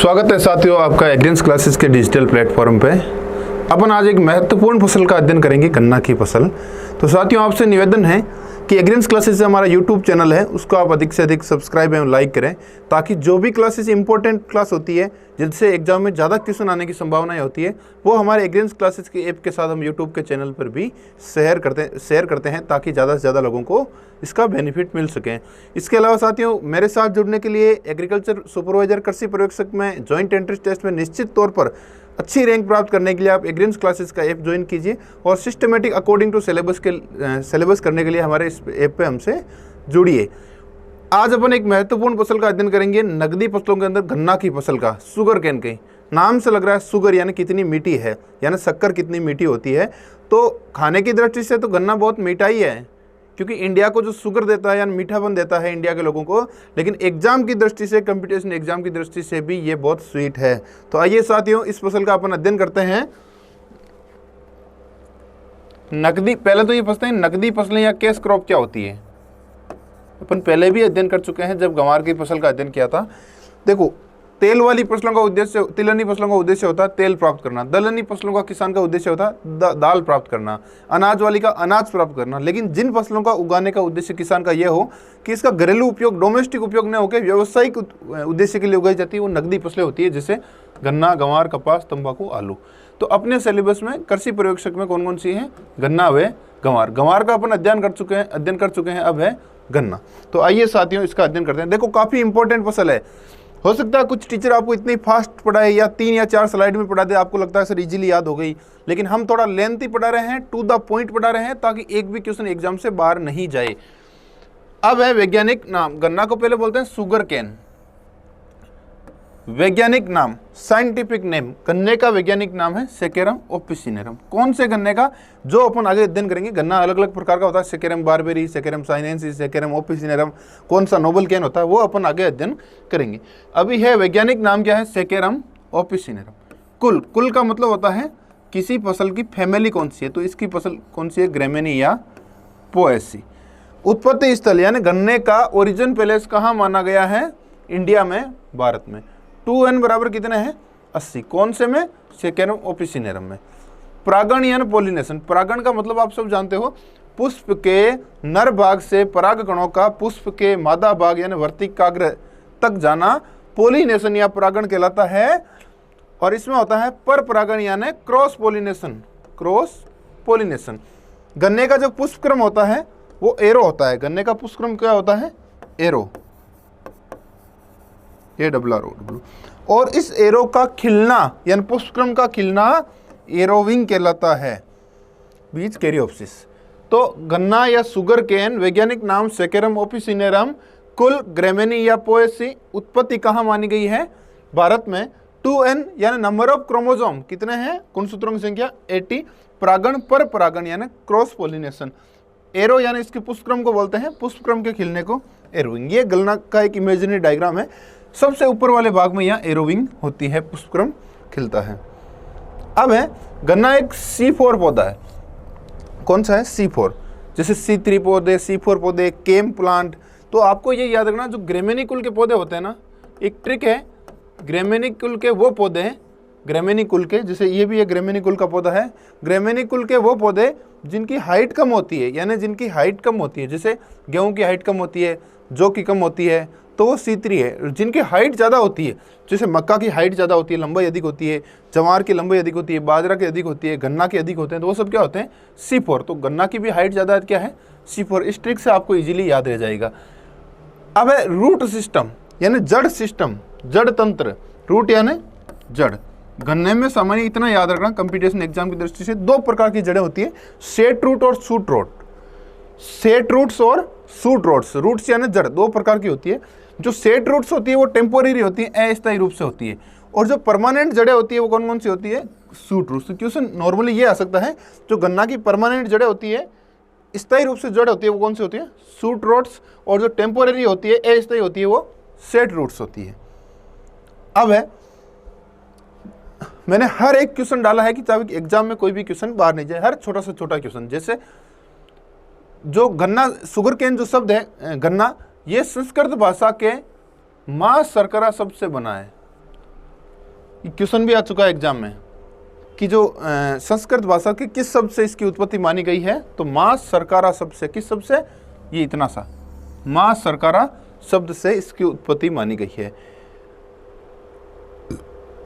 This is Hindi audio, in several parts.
स्वागत है साथियों आपका एग्रींस क्लासेस के डिजिटल प्लेटफॉर्म पे। अपन आज एक महत्वपूर्ण फसल का अध्ययन करेंगे, गन्ना की फसल। तो साथियों आपसे निवेदन है कि एग्रींस क्लासेस से हमारा यूट्यूब चैनल है उसको आप अधिक से अधिक सब्सक्राइब एवं लाइक करें, ताकि जो भी क्लासेस इंपॉर्टेंट क्लास होती है जिनसे एग्जाम में ज़्यादा क्वेश्चन आने की संभावनाएं होती है वो हमारे एग्रींस क्लासेस के ऐप के साथ हम यूट्यूब के चैनल पर भी शेयर करते हैं, ताकि ज़्यादा से ज़्यादा लोगों को इसका बेनिफिट मिल सके। इसके अलावा साथियों मेरे साथ जुड़ने के लिए एग्रीकल्चर सुपरवाइजर कृषि पर्यवेक्षक में जॉइंट एंट्रेंस टेस्ट में निश्चित तौर पर अच्छी रैंक प्राप्त करने के लिए आप एग्रींस क्लासेस का ऐप ज्वाइन कीजिए और सिस्टमेटिक अकॉर्डिंग टू सिलेबस करने के लिए हमारे इस ऐप पे हमसे जुड़िए। आज अपन एक महत्वपूर्ण फसल का अध्ययन करेंगे, नकदी फसलों के अंदर गन्ना की फसल का। शुगर केन की नाम से लग रहा है शुगर यानी कितनी मीठी है, यानी शक्कर कितनी मीठी होती है। तो खाने की दृष्टि से तो गन्ना बहुत मीठा ही है, क्योंकि इंडिया को जो शुगर देता है यानी मीठापन देता है इंडिया के लोगों को, लेकिन एग्जाम की दृष्टि से, कंपटीशन एग्जाम की दृष्टि से भी ये बहुत स्वीट है। तो आइए साथियों इस फसल का अपन अध्ययन करते हैं। नकदी, पहले तो ये पूछते हैं नकदी फसलें या कैश क्रॉप क्या होती है। अपन पहले भी अध्ययन कर चुके हैं जब गंवार की फसल का अध्ययन किया था। देखो, तेल वाली फसलों का उद्देश्य, तिलहनी फसलों का उद्देश्य होता है तेल प्राप्त करना, दलहनी फसलों का किसान का उद्देश्य होता है दाल प्राप्त करना, अनाज वाली का अनाज प्राप्त करना। लेकिन जिन फसलों का उगाने का उद्देश्य किसान का यह हो कि इसका घरेलू उपयोग, डोमेस्टिक उपयोग न होकर व्यावसायिक उद्देश्य के लिए उगाई जाती है, वो नकदी फसलें होती है, जैसे गन्ना, गंवार, कपास, तंबाकू, आलू। तो अपने सिलेबस में कृषि पर्यवेक्षक में कौन कौन सी है? गन्ना व गंवार। गंवार का अपन अध्ययन कर चुके हैं, अब है गन्ना। तो आइए साथियों इसका अध्ययन करते हैं। देखो, काफी इंपॉर्टेंट फसल है। हो सकता है कुछ टीचर आपको इतनी फास्ट पढ़ाए या 3 या 4 स्लाइड में पढ़ा दे, आपको लगता है सर इजीली याद हो गई, लेकिन हम थोड़ा लेंथी पढ़ा रहे हैं, टू द पॉइंट पढ़ा रहे हैं, ताकि एक भी क्वेश्चन एग्जाम से बाहर नहीं जाए। अब है वैज्ञानिक नाम। गन्ना को पहले बोलते हैं शुगर केन। वैज्ञानिक नाम, साइंटिफिक नेम, गन्ने का वैज्ञानिक नाम है सेकेरम ओपिसिनेरम। कौन से गन्ने का? जो अपन आगे अध्ययन करेंगे। गन्ना अलग अलग प्रकार का होता है, Saccharum barberi, Saccharum sinense, Saccharum officinarum. कौन सा नोबल केन होता है वो अपन आगे अध्ययन करेंगे। अभी है वैज्ञानिक नाम क्या है? सेकेरम ओपिसिनेरम। कुल का मतलब होता है किसी फसल की फैमिली कौन सी है, तो इसकी फसल कौन सी है? ग्रेमेनी या पोएसी। उत्पत्ति स्थल यानी गन्ने का ओरिजिन प्लेस कहाँ माना गया है? इंडिया में, भारत में। 2n बराबर कितने हैं? 80। कौन से में? सेकेरम ओपिसिनेरम में। परागण यानी पोलिनेशन। परागण का मतलब आप सब जानते हो, पुष्प के नर भाग से परागकणों का पुष्प के मादा भाग यानी वर्तिकाग्र तक जाना पोलिनेशन या परागण कहलाता है। और इसमें होता है पर परागण यानी क्रॉस पोलिनेशन। Cross pollination. गन्ने का जो पुष्पक्रम होता है वो एरो होता है। गन्ने का पुष्पक्रम क्या होता है? Arrow, ARRO। और इस एरो का खिलना यानी पुष्पक्रम का खिलना एरोविंग कहलाता है, बीज कैरियोप्सिस। तो गन्ना या शुगर केन, वैज्ञानिक नाम सेकेरम ओपिसिनेरम, कुल ग्रेमेनी या पोएसी। उत्पत्ति कहाँ मानी गई है? भारत में। 2n यानी नंबर ऑफ क्रोमोसोम कितने हैं? गुणसूत्रों की संख्या 80। परागण पर परागण यानी क्रॉस पोलिनेशन। एरो यानी इसके पुष्पक्रम को बोलते हैं, पुष्पक्रम के खिलने को एरोविंग। ये गन्ना का एक इमेजिनरी डायग्राम है। सबसे ऊपर वाले भाग में यहाँ एरोविंग होती है, पुष्पक्रम खिलता है। अब है गन्ना एक C4 पौधा है। कौन सा है? C4। जैसे C3 पौधे, C4 पौधे, केम प्लांट। तो आपको ये याद रखना, जो ग्रेमेनी कुल के पौधे होते हैं ना, एक ट्रिक है, ग्रेमेनी कुल के वो पौधे हैं, ग्रेमेनी कुल के, जैसे ये भी एक ग्रेमेनी कुल का पौधा है। ग्रेमेनी कुल के वो पौधे जिनकी हाइट कम होती है, यानी जिनकी हाइट कम होती है, जैसे गेहूं की हाइट कम होती है, जौ की कम होती है, तो वो C3 है। जिनकी हाइट ज़्यादा होती है, जैसे मक्का की हाइट ज़्यादा होती है, लंबाई अधिक होती है, जवार की लंबाई अधिक होती है, बाजरा की अधिक होती है, गन्ना की अधिक होते हैं, तो वो सब क्या होते हैं? C4। तो गन्ना की भी हाइट ज़्यादा क्या है? C4। इस ट्रिक से आपको इजीली याद रह जाएगा। अब है रूट सिस्टम यानी जड़ सिस्टम, जड़ तंत्र। रूट यानी जड़। गन्ने में सामान्य इतना याद रखना, कंपटीशन एग्जाम की दृष्टि से 2 प्रकार की जड़ें होती है, सेट रूट और शूट रूट। सेट रूट्स और शूट रूट्स। रूट्स यानी जड़ 2 प्रकार की होती है। जो सेट रूट्स होती है वो टेम्पोररी होती है, अस्थायी रूप से होती है, और जो परमानेंट जड़ें होती है वो कौन कौन सी होती है? Shoot roots. तो क्वेश्चन नॉर्मली ये आ सकता है, जो गन्ना की परमानेंट जड़ें होती है, स्थायी रूप से जड़ होती है, वो कौन सी होती है? Shoot roots. और जो टेम्पोररी होती है, अस्थायी होती है, वो सेट रूट्स होती है। अब है, मैंने हर एक क्वेश्चन डाला है कि ताकि एग्जाम में कोई भी क्वेश्चन बाहर नहीं जाए, हर छोटा से छोटा क्वेश्चन। जैसे जो गन्ना, शुगर केन जो शब्द है गन्ना, ये संस्कृत भाषा के माँ शर्करा शब्द से बना है। क्वेश्चन भी आ चुका है एग्जाम में कि जो संस्कृत भाषा के किस शब्द से इसकी उत्पत्ति मानी गई है, तो माँ सरकारा शब्द से। किस शब्द से? ये इतना सा माँ सरकारा शब्द से इसकी उत्पत्ति मानी गई है।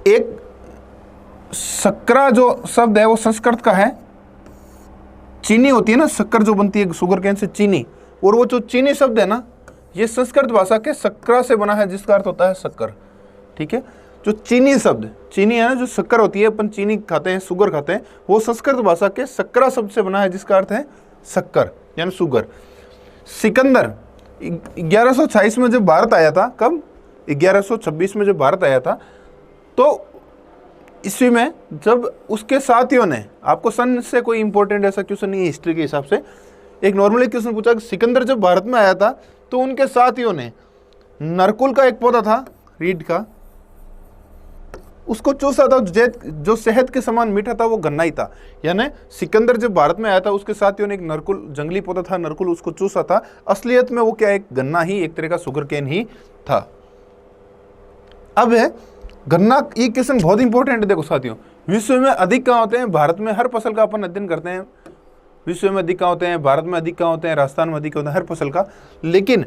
एक शक्करा जो शब्द है वो संस्कृत का है। चीनी होती है ना, शक्कर जो बनती है शुगर केन से, चीनी, और वो जो चीनी शब्द है ना, ये संस्कृत भाषा के शक्करा से बना है, जिसका अर्थ होता है शक्कर। ठीक है, जो चीनी शब्द, चीनी है ना, जो शक्कर होती है, अपन चीनी खाते हैं, शुगर खाते हैं, वो संस्कृत भाषा के शक्करा शब्द से बना है, जिसका अर्थ है शक्कर यानी शुगर। सिकंदर 1126 में जब भारत आया था, कब? 1126 में जब भारत आया था, तो ईस्वी में, जब उसके साथियों ने, आपको सन से कोई इंपॉर्टेंट ऐसा क्वेश्चन नहीं है हिस्ट्री के हिसाब से, एक नॉर्मली क्वेश्चन पूछा कि सिकंदर जब भारत में आया था तो उनके साथियों ने नरकुल का एक पौधा था, रीड का, उसको चूसा था, जो शहद के समान मीठा था, वो गन्ना ही था। यानी सिकंदर जब भारत में आया था, उसके साथियों ने एक नरकुल, जंगली पौधा था नरकुल, उसको चूसा था। असलियत में वो क्या, एक गन्ना ही, एक तरह का शुगर केन ही था। अब है गन्ना, ये क्वेश्चन बहुत इंपॉर्टेंट है। देखो साथियों, विश्व में अधिक कहाँ होते हैं? भारत में। हर फसल का अपन अध्ययन करते हैं, विश्व में अधिक कहाँ होते हैं, भारत में अधिक कहाँ होते हैं, राजस्थान में अधिक होते हैं, हर फसल का। लेकिन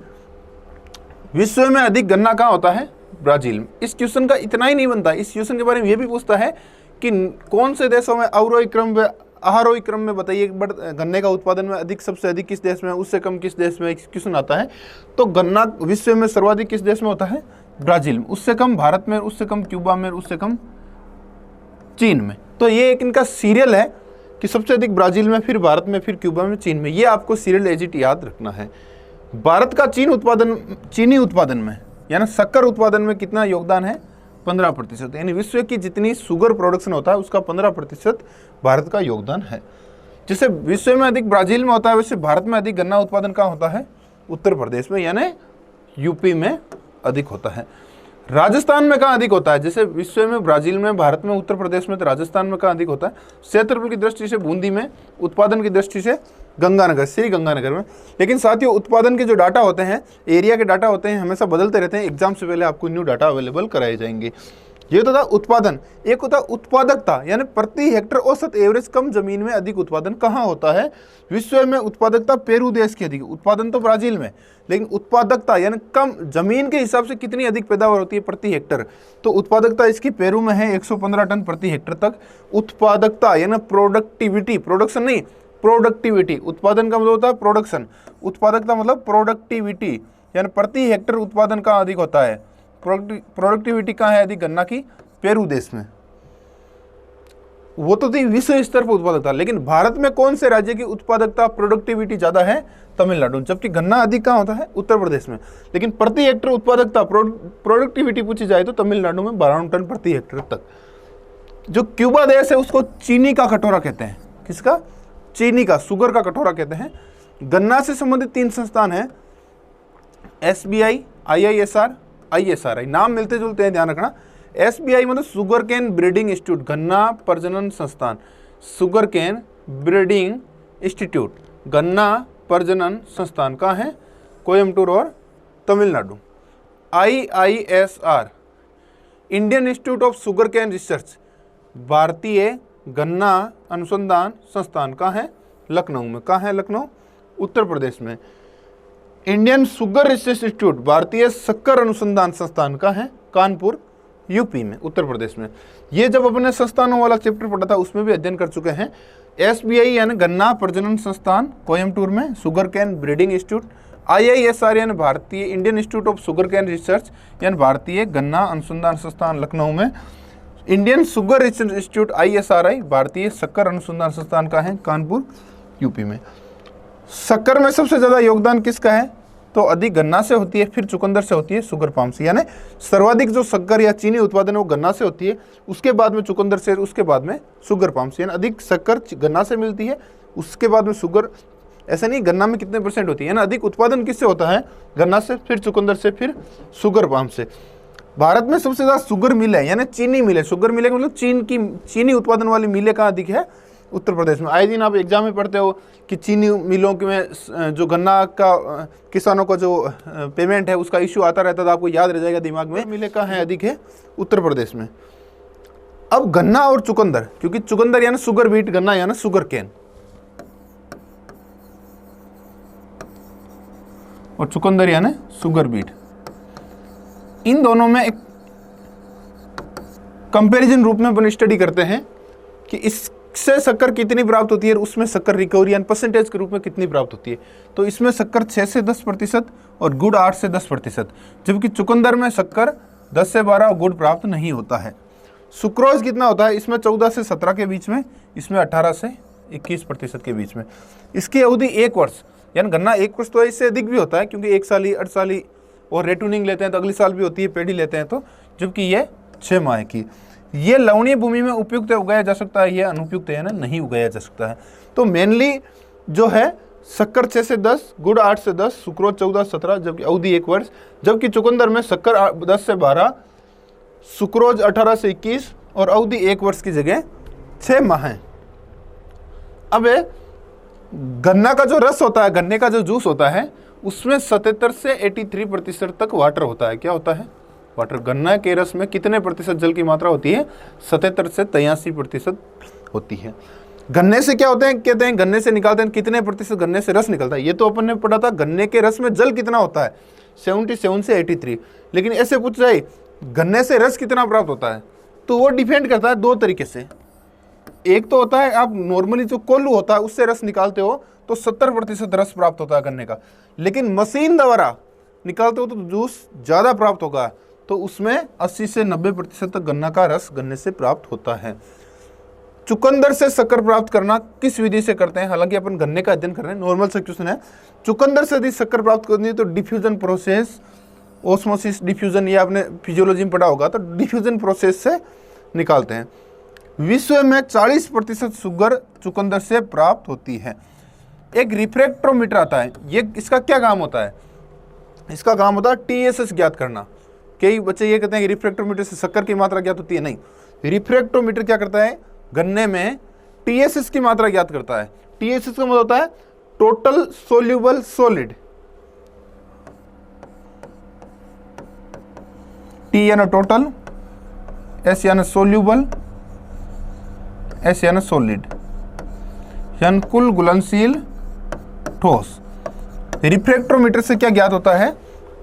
विश्व में अधिक गन्ना कहाँ होता है? ब्राजील में। इस क्वेश्चन का इतना ही नहीं बनता, इस क्वेश्चन के बारे में ये भी पूछता है कि कौन से देशों में अवरोही क्रम में, आहारोही क्रम में बताइए, गन्ने का उत्पादन में अधिक, सबसे अधिक किस देश में, उससे कम किस देश में, क्वेश्चन आता है। तो गन्ना विश्व में सर्वाधिक किस देश में होता है? ब्राजील में। उससे कम भारत में, उससे कम क्यूबा में, उससे कम चीन में। तो ये एक इनका सीरियल है कि सबसे अधिक ब्राजील में, फिर भारत में, फिर क्यूबा में, चीन में। ये आपको सीरियल एजिट याद रखना है। भारत का चीनी उत्पादन में यानी शक्कर उत्पादन में कितना योगदान है? 15%। यानी विश्व की जितनी शुगर प्रोडक्शन होता है उसका 15% भारत का योगदान है। जिसे विश्व में अधिक ब्राजील में होता है, वैसे भारत में अधिक गन्ना उत्पादन कहाँ होता है? उत्तर प्रदेश में, यानी यूपी में अधिक होता है। राजस्थान में कहाँ अधिक होता है? जैसे विश्व में ब्राजील में, भारत में, उत्तर प्रदेश में, तो राजस्थान में कहाँ अधिक होता है? क्षेत्रफल की दृष्टि से बूंदी में, उत्पादन की दृष्टि से गंगानगर, श्री गंगानगर में। लेकिन साथियों, उत्पादन के जो डाटा होते हैं, एरिया के डाटा होते हैं, हमेशा बदलते रहते हैं। एग्जाम से पहले आपको न्यू डाटा अवेलेबल कराए जाएंगे। ये तो था उत्पादन। एक होता उत्पादकता, यानी प्रति हेक्टर औसत एवरेज कम जमीन में अधिक उत्पादन कहाँ होता है? विश्व में उत्पादकता पेरू देश की अधिक, उत्पादन तो ब्राजील में, लेकिन उत्पादकता यानी कम जमीन के हिसाब से कितनी अधिक पैदावार होती है प्रति हेक्टर, तो उत्पादकता इसकी पेरू में है 115 टन प्रति हेक्टर तक। उत्पादकता यानी प्रोडक्टिविटी, प्रोडक्शन नहीं, प्रोडक्टिविटी। उत्पादन का मतलब होता है प्रोडक्शन, उत्पादकता मतलब प्रोडक्टिविटी, यानी प्रति हेक्टर उत्पादन का अधिक होता है। प्रोडक्टिविटी कहाँ है अधिक? गन्ना की पेरू देश में। वो तो थी विश्व स्तर पर उत्पादकता, लेकिन भारत में कौन से राज्य की उत्पादकता, प्रोडक्टिविटी ज्यादा है? तमिलनाडु। जबकि गन्ना अधिक कहाँ होता है? उत्तर प्रदेश में। लेकिन प्रति हेक्टर उत्पादकता, प्रोडक्टिविटी पूछी जाए तो तमिलनाडु में 52 टन प्रति हेक्टर तक। जो क्यूबा देश है उसको चीनी का कटोरा कहते हैं। किसका? चीनी का, शुगर का कटोरा कहते हैं। गन्ना से संबंधित 3 संस्थान हैं, SBI, IISR, ISRI। नाम मिलते जुलते हैं, ध्यान रखना। SBI मतलब शुगर केन ब्रीडिंग इंस्टीट्यूट, गन्ना प्रजनन संस्थान, शुगर केन ब्रीडिंग इंस्टीट्यूट, गन्ना प्रजनन संस्थान कहाँ है? कोयम्बटूर और Tamil Nadu. IISR Indian institute of sugar cane research, भारतीय गन्ना अनुसंधान संस्थान कहाँ है? लखनऊ में। कहाँ है? लखनऊ, उत्तर प्रदेश में। इंडियन शुगर रिसर्च इंस्टीट्यूट, भारतीय शक्कर अनुसंधान संस्थान कहाँ है? कानपुर, यूपी में, उत्तर प्रदेश में। ये जब अपने संस्थानों वाला चैप्टर पढ़ा था उसमें भी अध्ययन कर चुके हैं। SBI यानी गन्ना प्रजनन संस्थान कोयम्बटूर में, sugar cane breeding institute. IISR यानी भारतीय Indian institute of sugar cane research यानी भारतीय गन्ना अनुसंधान संस्थान लखनऊ में। Indian sugar research institute ISRI भारतीय शक्कर अनुसंधान संस्थान का है, कानपुर, यूपी में। शक्कर में सबसे ज्यादा योगदान किसका है? तो अधिक गन्ना से होती है, फिर चुकंदर से होती है, शुगर पाम से। यानी सर्वाधिक जो शक्कर या चीनी उत्पादन है वो गन्ना से होती है, उसके बाद में चुकंदर से, उसके बाद में शुगर पाम से। यानी अधिक शक्कर गन्ना से मिलती है, उसके बाद में शुगर। ऐसा नहीं गन्ना में कितने % होती है ना, अधिक उत्पादन किससे होता है? गन्ना से, फिर चुकंदर से, फिर शुगर पाम से। भारत में सबसे ज्यादा शुगर मिल है, यानी चीनी मिल है। शुगर मिले मतलब चीनी उत्पादन वाली मिलें कहाँ अधिक है? उत्तर प्रदेश में। आए दिन आप एग्जाम में पढ़ते हो कि चीनी मिलों में जो गन्ना का किसानों का जो पेमेंट है उसका इश्यू आता रहता था, आपको याद रह जाएगा दिमाग में। मिलें कहाँ है अधिक है? उत्तर प्रदेश में। अब गन्ना और चुकंदर, क्योंकि चुकंदर यानी शुगर बीट, गन्ना यानी शुगर केन, और चुकंदर यानी शुगर बीट, इन दोनों में एक कंपैरिजन रूप में अपन स्टडी करते हैं कि इससे शक्कर कितनी प्राप्त होती है और उसमें शक्कर रिकवरी यानी परसेंटेज के रूप में कितनी प्राप्त होती है। तो इसमें शक्कर 6 से 10% और गुड़ 8 से 10%, जबकि चुकंदर में शक्कर 10 से 12 और गुड़ प्राप्त नहीं होता है। सुक्रोज कितना होता है? इसमें 14 से 17 के बीच में, इसमें 18 से 21% के बीच में। इसकी अवधि 1 वर्ष, यानी गन्ना 1 वर्ष तो इससे अधिक भी होता है, क्योंकि 1 साल, 8 साल और रेटूनिंग लेते हैं तो अगली साल भी होती है, पेडी लेते हैं तो, जबकि ये 6 माह की। ये लवणीय भूमि में उपयुक्त उगाया जा सकता है, ये अनुपयुक्त है ना नहीं उगाया जा सकता है। तो मेनली जो है शक्कर 6 से 10, गुड़ 8 से 10, सुक्रोज 14 से 17, जबकि अवधि 1 वर्ष, जबकि चुकंदर में शक्कर 10 से 12, सुक्रोज 18 से 21 और अवधि 1 वर्ष की जगह 6 माह है। अब गन्ना का जो रस होता है, गन्ने का जो जूस होता है, उसमें 77 से 83% तक वाटर होता है। क्या होता है? वाटर। गन्ना के रस में कितने प्रतिशत जल की मात्रा होती है? 77 से 83% होती है। गन्ने से क्या होते हैं? कहते हैं गन्ने से निकालते हैं कितने प्रतिशत गन्ने से रस निकलता है। ये तो अपन ने पढ़ा था, गन्ने के रस में जल कितना होता है? 77 से 83। लेकिन ऐसे पूछ जाए गन्ने से रस कितना प्राप्त होता है, तो वो डिपेंड करता है 2 तरीके से। एक तो होता है आप नॉर्मली जो कोल्हू होता है उससे रस निकालते हो तो 70% रस प्राप्त होता है गन्ने का, लेकिन मशीन द्वारा निकालते हो तो जूस ज़्यादा प्राप्त होगा, तो उसमें 80 से 90% तक गन्ना का रस गन्ने से प्राप्त होता है। चुकंदर से शक्कर प्राप्त करना किस विधि से करते हैं? हालांकि अपन गन्ने का अध्ययन कर रहे हैं, नॉर्मल से क्वेश्चन है। चुकंदर से यदि शक्कर प्राप्त करनी है तो डिफ्यूजन प्रोसेस, ओस्मोसिस डिफ्यूजन, ये आपने फिजियोलॉजी में पढ़ा होगा, तो डिफ्यूजन प्रोसेस से निकालते हैं। विश्व में 40% शुगर चुकंदर से प्राप्त होती है। एक रिफ्रैक्टोमीटर आता है, ये इसका क्या काम होता है? इसका काम होता है TSS ज्ञात करना। कई बच्चे ये कहते हैं कि रिफ्रैक्टोमीटर से शक्कर की मात्रा ज्ञात होती है, नहीं। रिफ्रैक्टोमीटर क्या करता है? गन्ने में TSS की मात्रा ज्ञात करता है। TSS का मतलब होता है टोटल सोल्यूबल सॉलिड। T यानी टोटल, S यानी सोल्यूबल, S यानी सॉलिड, यानी कुल घुलनशील ठोस। रिफ्रैक्टोमीटर से क्या ज्ञात होता है?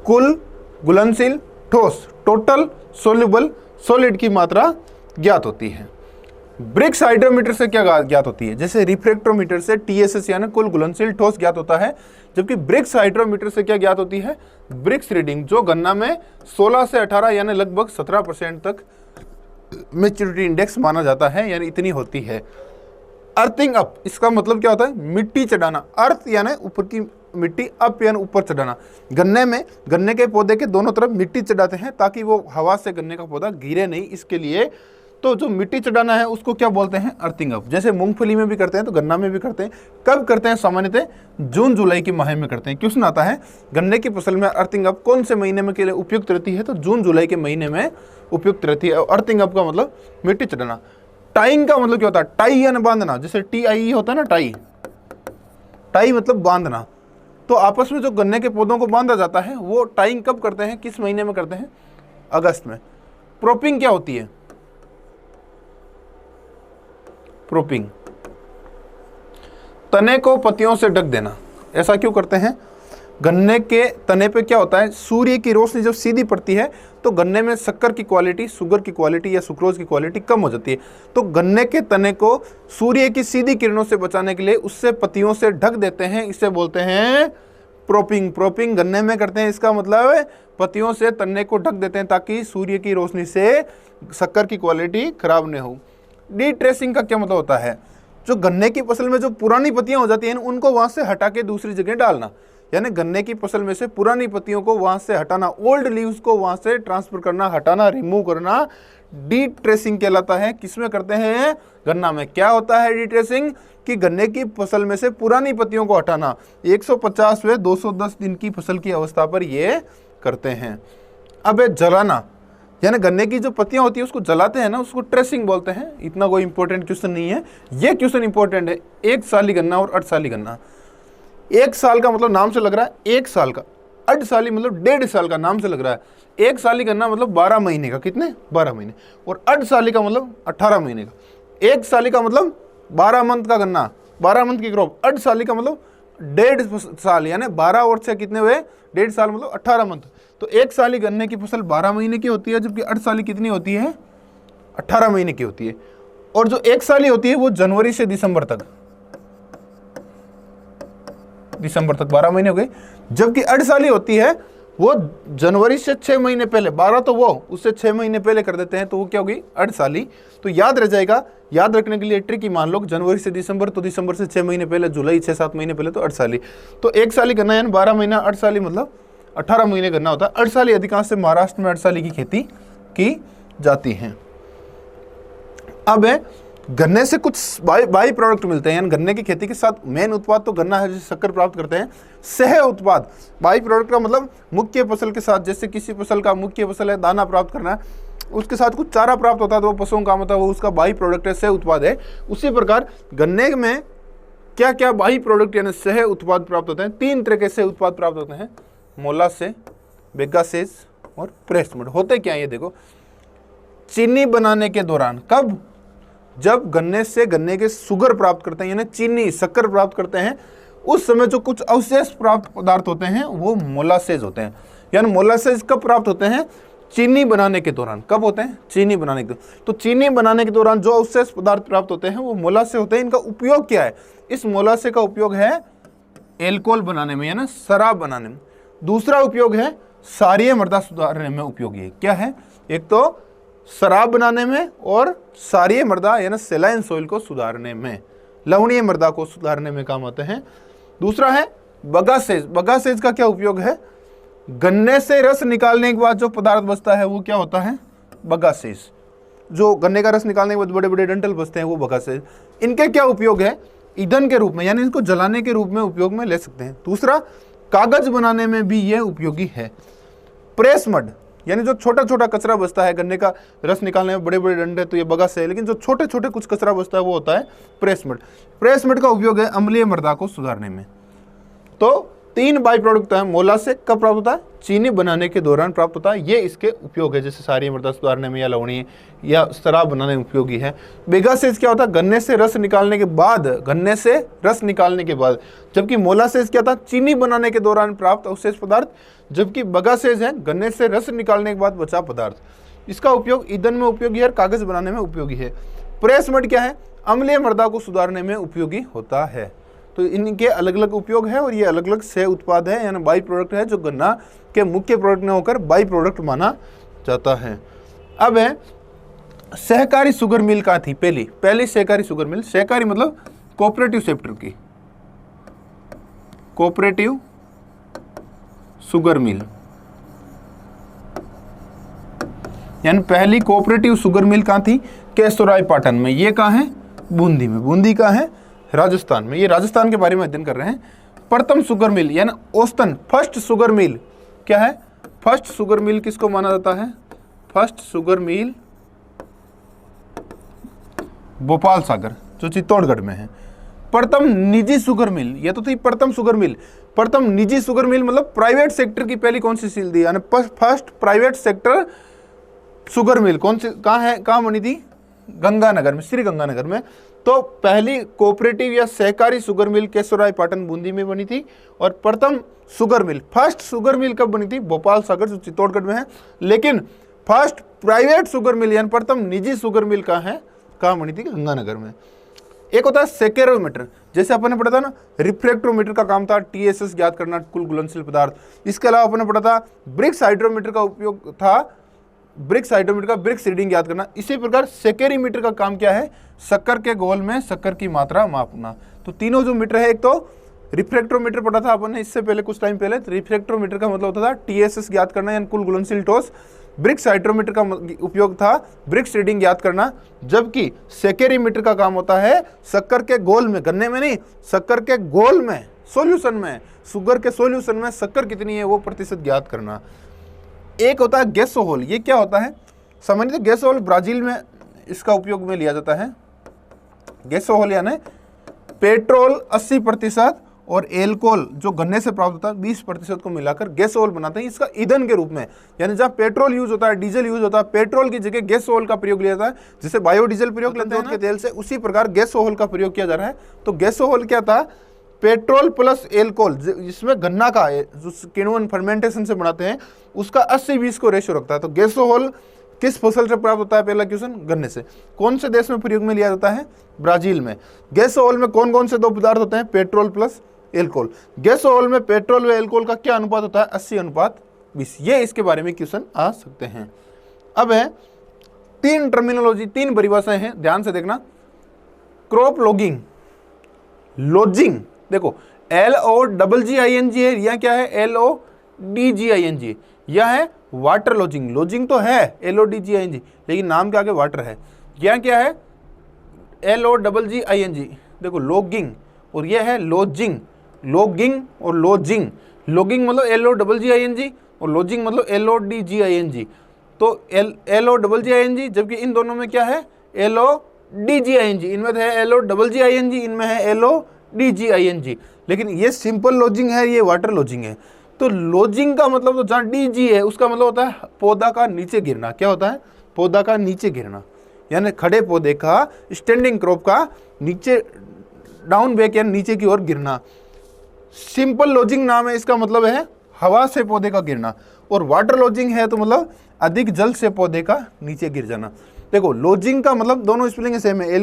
कुल घुलनशील ठोस, टोटल सोल्यूबल सॉलिड की मात्रा ज्ञात होती है। ब्रिक्स हाइड्रोमीटर से क्या ज्ञात होती है? जैसे रिफ्रैक्टोमीटर से TSS यानी कुल घुलनशील ठोस ज्ञात होता है, जबकि ब्रिक्स हाइड्रोमीटर से क्या ज्ञात होती है? ब्रिक्स रीडिंग, जो गन्ना में 16 से 18 यानी लगभग 17% तक मैच्योरिटी इंडेक्स माना जाता है, यानी इतनी होती है। अर्थिंग अप, इसका मतलब क्या होता है? मिट्टी चढ़ाना। अर्थ यानी ऊपर की मिट्टी, अप यानी ऊपर चढ़ाना। गन्ने में गन्ने के पौधे के दोनों तरफ मिट्टी चढ़ाते हैं ताकि वो हवा से गन्ने का पौधा गिरे नहीं, इसके लिए। तो जो मिट्टी चढ़ाना है उसको क्या बोलते हैं? Earthing up. जैसे मूंगफली में भी करते हैं तो गन्ना में भी करते हैं। कब करते हैं? सामान्यतः जून जुलाई के माह में करते हैं। क्वेश्चन आता है गन्ने की फसल में अर्थिंग अप कौन से महीने में के लिए उपयुक्त रहती है? तो जून जुलाई के महीने में उपयुक्त रहती है। अर्थिंग अप का मतलब मिट्टी चढ़ाना। टाइंग का मतलब क्या होता है? टाई यानी बांधना, जैसे TIE होता है ना, टाई। टाई मतलब बांधना। तो आपस में जो गन्ने के पौधों को बांधा जाता है वो टाइंग कब करते हैं? किस महीने में करते हैं? अगस्त में। प्रोपिंग क्या होती है? प्रोपिंग तने को पत्तियों से ढक देना। ऐसा क्यों करते हैं? गन्ने के तने पे क्या होता है? सूर्य की रोशनी जब सीधी पड़ती है तो गन्ने में शक्कर की क्वालिटी, शुगर की क्वालिटी या सुक्रोज की क्वालिटी कम हो जाती है। तो गन्ने के तने को सूर्य की सीधी किरणों से बचाने के लिए उससे पत्तियों से ढक देते हैं, इसे बोलते हैं प्रोपिंग। प्रोपिंग गन्ने में करते हैं, इसका मतलब पत्तियों से तने को ढक देते हैं ताकि सूर्य की रोशनी से शक्कर की क्वालिटी खराब न हो। डिट्रेसिंग का क्या मतलब होता है? जो गन्ने की फसल में जो पुरानी पत्तियां हो जाती हैं उनको वहां से हटा के दूसरी जगह डालना, यानी गन्ने की फसल में से पुरानी पत्तियों को वहां से हटाना, ओल्ड लीव्स को वहां से ट्रांसफर करना, हटाना, रिमूव करना, डिट्रेसिंग कहलाता है। किसमें करते हैं? गन्ना में। क्या होता है डिट्रेसिंग? कि गन्ने की फसल में से पुरानी पत्तियों को हटाना। 150वें 210 दिन की फसल की अवस्था पर ये करते हैं। अब जलाना, यानी गन्ने की जो पत्तियां होती है उसको जलाते हैं ना, उसको ट्रेसिंग बोलते हैं। इतना कोई इंपॉर्टेंट क्वेश्चन नहीं है, ये क्वेश्चन इंपॉर्टेंट है। 1 साली गन्ना और 8 साली गन्ना। 1 साल का मतलब नाम से लग रहा है 1 साल का, अर्धसाली मतलब 1.5 साल का, नाम से लग रहा है। एक साली गन्ना मतलब 12 महीने का, कितने 12 महीने, और अर्धसाली का मतलब 18 महीने का। एक साली का मतलब 12 मंथ का गन्ना, 12 मंथ की क्रॉप। अर्धसाली का मतलब 1.5 साल, यानी 12 और से कितने हुए 1.5 साल मतलब 18 मंथ। तो एक साली गन्ने की फसल 12 महीने की होती है, जबकि अर्धसाली कितनी होती है 18 महीने की होती है। और जो एक साली होती है वो जनवरी से दिसंबर तक 12 महीने हो गए, जबकि अर्धसाली होती है वो जनवरी से 6 महीने पहले, 12 तो वो उससे 6 महीने पहले कर देते हैं, तो वो क्या होगी अर्धसाली। तो याद रह जाएगा, याद रखने के लिए ट्रिक मान लो, जनवरी से दिसंबर तो दिसंबर से 6 महीने पहले, जुलाई 6-7 महीने पहले, तो अर्धसाली। तो एक साली गन्ना यानी 12 महीना, अर्धसाली मतलब 18 महीने गन्ना होता है। अर्धसाली अधिकांश से महाराष्ट्र में अर्धसाली की खेती की जाती है। अब है गन्ने से कुछ बाई प्रोडक्ट मिलते हैं, यानी गन्ने की खेती के साथ मेन उत्पाद तो गन्ना है, जिसे शक्कर प्राप्त करते हैं। सह उत्पाद, बाई प्रोडक्ट का मतलब मुख्य फसल के साथ, जैसे किसी फसल का मुख्य फसल है दाना प्राप्त करना, उसके साथ कुछ चारा प्राप्त होता है तो वो पशुओं का मतलब वो उसका बाई प्रोडक्ट है, सह उत्पाद है। उसी प्रकार गन्ने में क्या क्या बाई प्रोडक्ट यानी सह उत्पाद प्राप्त होते हैं। 3 तरह के सह उत्पाद प्राप्त होते हैं, मोलासेस, बेगासेस और प्रेसमड। होते क्या ये देखो, चीनी बनाने के दौरान, कब, जब गन्ने से गन्ने के शुगर प्राप्त करते हैं यानी चीनी शक्कर प्राप्त करते हैं, उस समय जो कुछ अवशेष प्राप्त पदार्थ होते हैं वो मोलासेस होते हैं। यानी मोलासेस कब प्राप्त होते हैं, चीनी बनाने के दौरान। कब होते हैं, चीनी बनाने के दौरान। तो चीनी बनाने के दौरान जो अवशेष पदार्थ प्राप्त होते हैं वो मोलासेस होते हैं। इनका उपयोग क्या है, इस मोलासेस का उपयोग है एल्कोहल बनाने में यानी शराब बनाने में। दूसरा उपयोग है क्षारीय मृदा सुधारने में उपयोगी है। क्या है, एक तो शराब बनाने में और क्षारीय मृदा यानी सेलाइन सोइल को सुधारने में, लवणीय मृदा को सुधारने में काम आते हैं। दूसरा है बगासेस। बगासेस का क्या उपयोग है, गन्ने से रस निकालने के बाद जो पदार्थ बचता है वो क्या होता है, बगासेस। जो गन्ने का रस निकालने के बाद बड़े बड़े डंठल बचते हैं वो बगासेस। इनके क्या उपयोग है, ईंधन के रूप में, यानी इनको जलाने के रूप में उपयोग में ले सकते हैं। दूसरा, कागज बनाने में भी ये उपयोगी है। प्रेस मड, यानी जो छोटा छोटा कचरा बचता है, गन्ने का रस निकालने में बड़े बड़े डंडे तो ये बगासे है, लेकिन जो छोटे छोटे कुछ कचरा बचता है वो होता है प्रेस मड। प्रेस मड का उपयोग है अम्लीय मृदा को सुधारने में। तो 3 बाई प्रोडक्ट है। मोलासेस कब प्राप्त होता है, चीनी बनाने के दौरान प्राप्त होता है, ये इसके उपयोग है, जैसे क्षारीय मृदा सुधारने में या लवणीय या शराब बनाने में उपयोगी है। बेगासेस क्या होता है, गन्ने से रस निकालने के बाद, गन्ने से रस निकालने के बाद। जबकि मोलासेस क्या था, चीनी बनाने के दौरान प्राप्त अवशेष पदार्थ। जबकि बगासेस है गन्ने से रस निकालने के बाद बचा पदार्थ। इसका उपयोग ईंधन में उपयोगी है और कागज बनाने में उपयोगी है। प्रेस मड क्या है, अम्लीय मृदा को सुधारने में उपयोगी होता है। तो इनके अलग अलग उपयोग है और ये अलग अलग सह उत्पाद है, यानी बाई प्रोडक्ट है, जो गन्ना के मुख्य प्रोडक्ट न होकर बाई प्रोडक्ट माना जाता है। अब है सहकारी शुगर मिल कहाँ थी, पहली सहकारी शुगर मिल। सहकारी मतलब कोऑपरेटिव सेक्टर की, कोऑपरेटिव शुगर मिल, यानी पहली कोऑपरेटिव शुगर मिल कहाँ थी, केशोरायपाटन में। ये कहाँ है, बूंदी में। बूंदी कहाँ है, राजस्थान में। ये राजस्थान के बारे में अध्ययन कर रहे हैं। प्रथम शुगर मिल यानी औसतन फर्स्ट शुगर मिल क्या है, फर्स्ट शुगर मिल किसको माना जाता है, first sugar mill Bhopal Sagar जो चित्तौड़गढ़ में है। प्रथम निजी शुगर मिल, ये तो थी प्रथम शुगर मिल। प्रथम निजी शुगर मिल मतलब प्राइवेट सेक्टर की पहली कौन सी सील दी, यानी first private sector sugar mill कौन सी, कहाँ है, कहाँ बनी थी, गंगानगर में, श्री गंगानगर में। तो पहली कोऑपरेटिव या सहकारी शुगर मिल केशोरायपाटन बूंदी में बनी थी। और प्रथम sugar mill, first sugar mill कब बनी थी, भोपाल सागर जो चित्तौड़गढ़ में है। लेकिन फर्स्ट प्राइवेट शुगर मिल यानी प्रथम निजी शुगर मिल कहाँ है, कहाँ बनी थी, गंगानगर में। एक होता है सेकेरोमीटर, जैसे अपन ने पढ़ा था ना, रिफ्रैक्टोमीटर का काम था TSS ज्ञात करना, कुल घुलनशील पदार्थ। इसके अलावा अपन ने पढ़ा था ब्रिक्स हाइड्रोमीटर का उपयोग था, ब्रिक्स हाइड्रोमीटर का ब्रिक्स रीडिंग याद करना। इसी प्रकार सेकेरीमीटर का काम क्या है, शक्कर के घोल में शक्कर की मात्रा मापना। तो तीनों जो मीटर है, एक तो रिफ्रैक्टोमीटर पढ़ा था अपन ने इससे पहले कुछ टाइम पहले। तो रिफ्रैक्टोमीटर का मतलब होता था TSS ज्ञात करना यानी कुल घुलनशील ठोस। ब्रिक्स हाइड्रोमीटर का उपयोग था ब्रिक्स रीडिंग याद करना। जबकि सेकेरीमीटर का काम होता है शक्कर के घोल में, गन्ने में नहीं, शक्कर के घोल में, सॉल्यूशन में, शुगर के सॉल्यूशन में शक्कर कितनी है वो प्रतिशत ज्ञात करना। एक होता है गैसोहोल, ये क्या होता है, सामान्यतः गैसोहोल ब्राजील में इसका उपयोग में लिया जाता है। गैसोहोल यानी पेट्रोल 80% और एल्कोहल जो गन्ने से प्राप्त होता है 20% को मिलाकर गैसोल बनाते हैं इसका ईंधन के रूप में। यानी जहाँ पेट्रोल यूज होता है, डीजल यूज होता है, पेट्रोल की जगह गैसोल का प्रयोग लिया जाता है, जिसे बायोडीजल प्रयोग लेते हैं के तेल से, उसी प्रकार गैसोल का प्रयोग किया जा रहा है। तो गैसोल क्या था? पेट्रोल प्लस एल्कोहल, जिसमें गन्ना का जो किण्वन फर्मेंटेशन से बनाते हैं उसका 80-20 को रेशियो रखता है। तो गैसोल किस फसल से प्राप्त होता है? पहला क्वेश्चन, गन्ने से। कौन से देश में प्रयोग में लिया जाता है? ब्राजील में। गैसोल में कौन कौन से दो पदार्थ होते हैं? Petrol plus alcohol. गैसोल में पेट्रोल व एल्कोहल का क्या अनुपात होता है? 80:20। ये इसके बारे में क्वेश्चन आ सकते हैं। अब है 3 टर्मिनोलॉजी, 3 परिभाषाएं हैं, ध्यान से देखना। क्रॉप लॉगिंग, लॉजिंग, देखो LOGGING है, यह क्या है? LODGING। यह है वाटर लॉजिंग। लॉजिंग तो है LODGING, लेकिन नाम के आगे वाटर है। यह क्या है? LOGGING। देखो लॉगिंग, और यह है लॉजिंग। लॉगिंग और लॉजिंग। लॉगिंग मतलब LOGGING और लॉजिंग मतलब LODGING। तो LOGGING, जबकि इन दोनों में क्या है? LODGING। इनमें तो है LOGGING, इनमें है LODGING। लेकिन ये सिंपल लॉजिंग है, ये वाटर लॉजिंग है। तो लॉजिंग का मतलब, तो जहाँ DG है उसका मतलब होता है पौधा का नीचे गिरना। क्या होता है? पौधा का नीचे गिरना, यानी खड़े पौधे का, स्टैंडिंग क्रॉप का नीचे, डाउन बैक यानी नीचे की ओर गिरना। सिंपल लॉजिंग नाम है, इसका मतलब है हवा से पौधे का गिरना। और वाटर लॉजिंग है तो मतलब अधिक जल से पौधे का नीचे गिर जाना। देखो लॉजिंग का मतलब दोनों स्पेलिंग सेम है,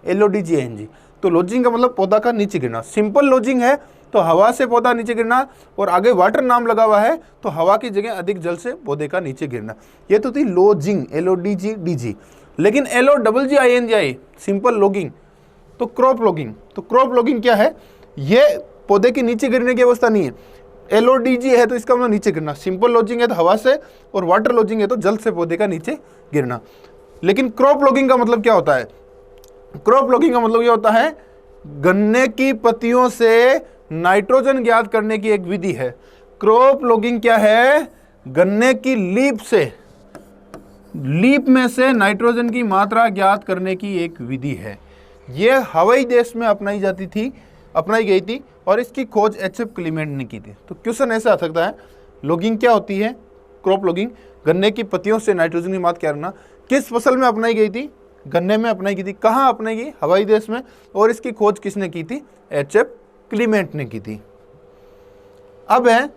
LODGING। तो लॉजिंग का मतलब पौधा का नीचे गिरना। सिंपल लॉजिंग है तो हवा से पौधा नीचे गिरना, और आगे वाटर नाम लगा हुआ है तो हवा की जगह अधिक जल से पौधे का नीचे गिरना। ये तो थी लॉजिंग, LODGDG। लेकिन LOGGING सिंपल लॉगिंग। तो क्रॉप लॉगिंग, तो क्रॉप लॉगिंग क्या है? ये पौधे के नीचे गिरने की अवस्था नहीं है। LODG है तो इसका मतलब नीचे गिरना, सिंपल लॉजिंग है तो हवा से, और वाटर लॉजिंग है तो जल से पौधे का नीचे गिरना। लेकिन क्रॉप लॉगिंग का मतलब क्या होता है? क्रॉप लॉगिंग का मतलब ये होता है गन्ने की पत्तियों से नाइट्रोजन ज्ञात करने की एक विधि है। क्रॉप लॉगिंग क्या है? गन्ने की लीफ से, लीफ में से नाइट्रोजन की मात्रा ज्ञात करने की एक विधि है। यह हवाई देश में अपनाई गई थी, और इसकी खोज HF क्लीमेंट ने की थी। तो क्वेश्चन ऐसा आ सकता है, लॉगिंग क्या होती है? क्रॉप लॉगिंग, गन्ने की पत्तियों से नाइट्रोजन की मात्रा क्या करना। किस फसल में अपनाई गई थी? गन्ने में अपनाई गई थी। कहाँ अपनाई गई? हवाई देश में। और इसकी खोज किसने की थी? HF क्लीमेंट ने की थी। अब है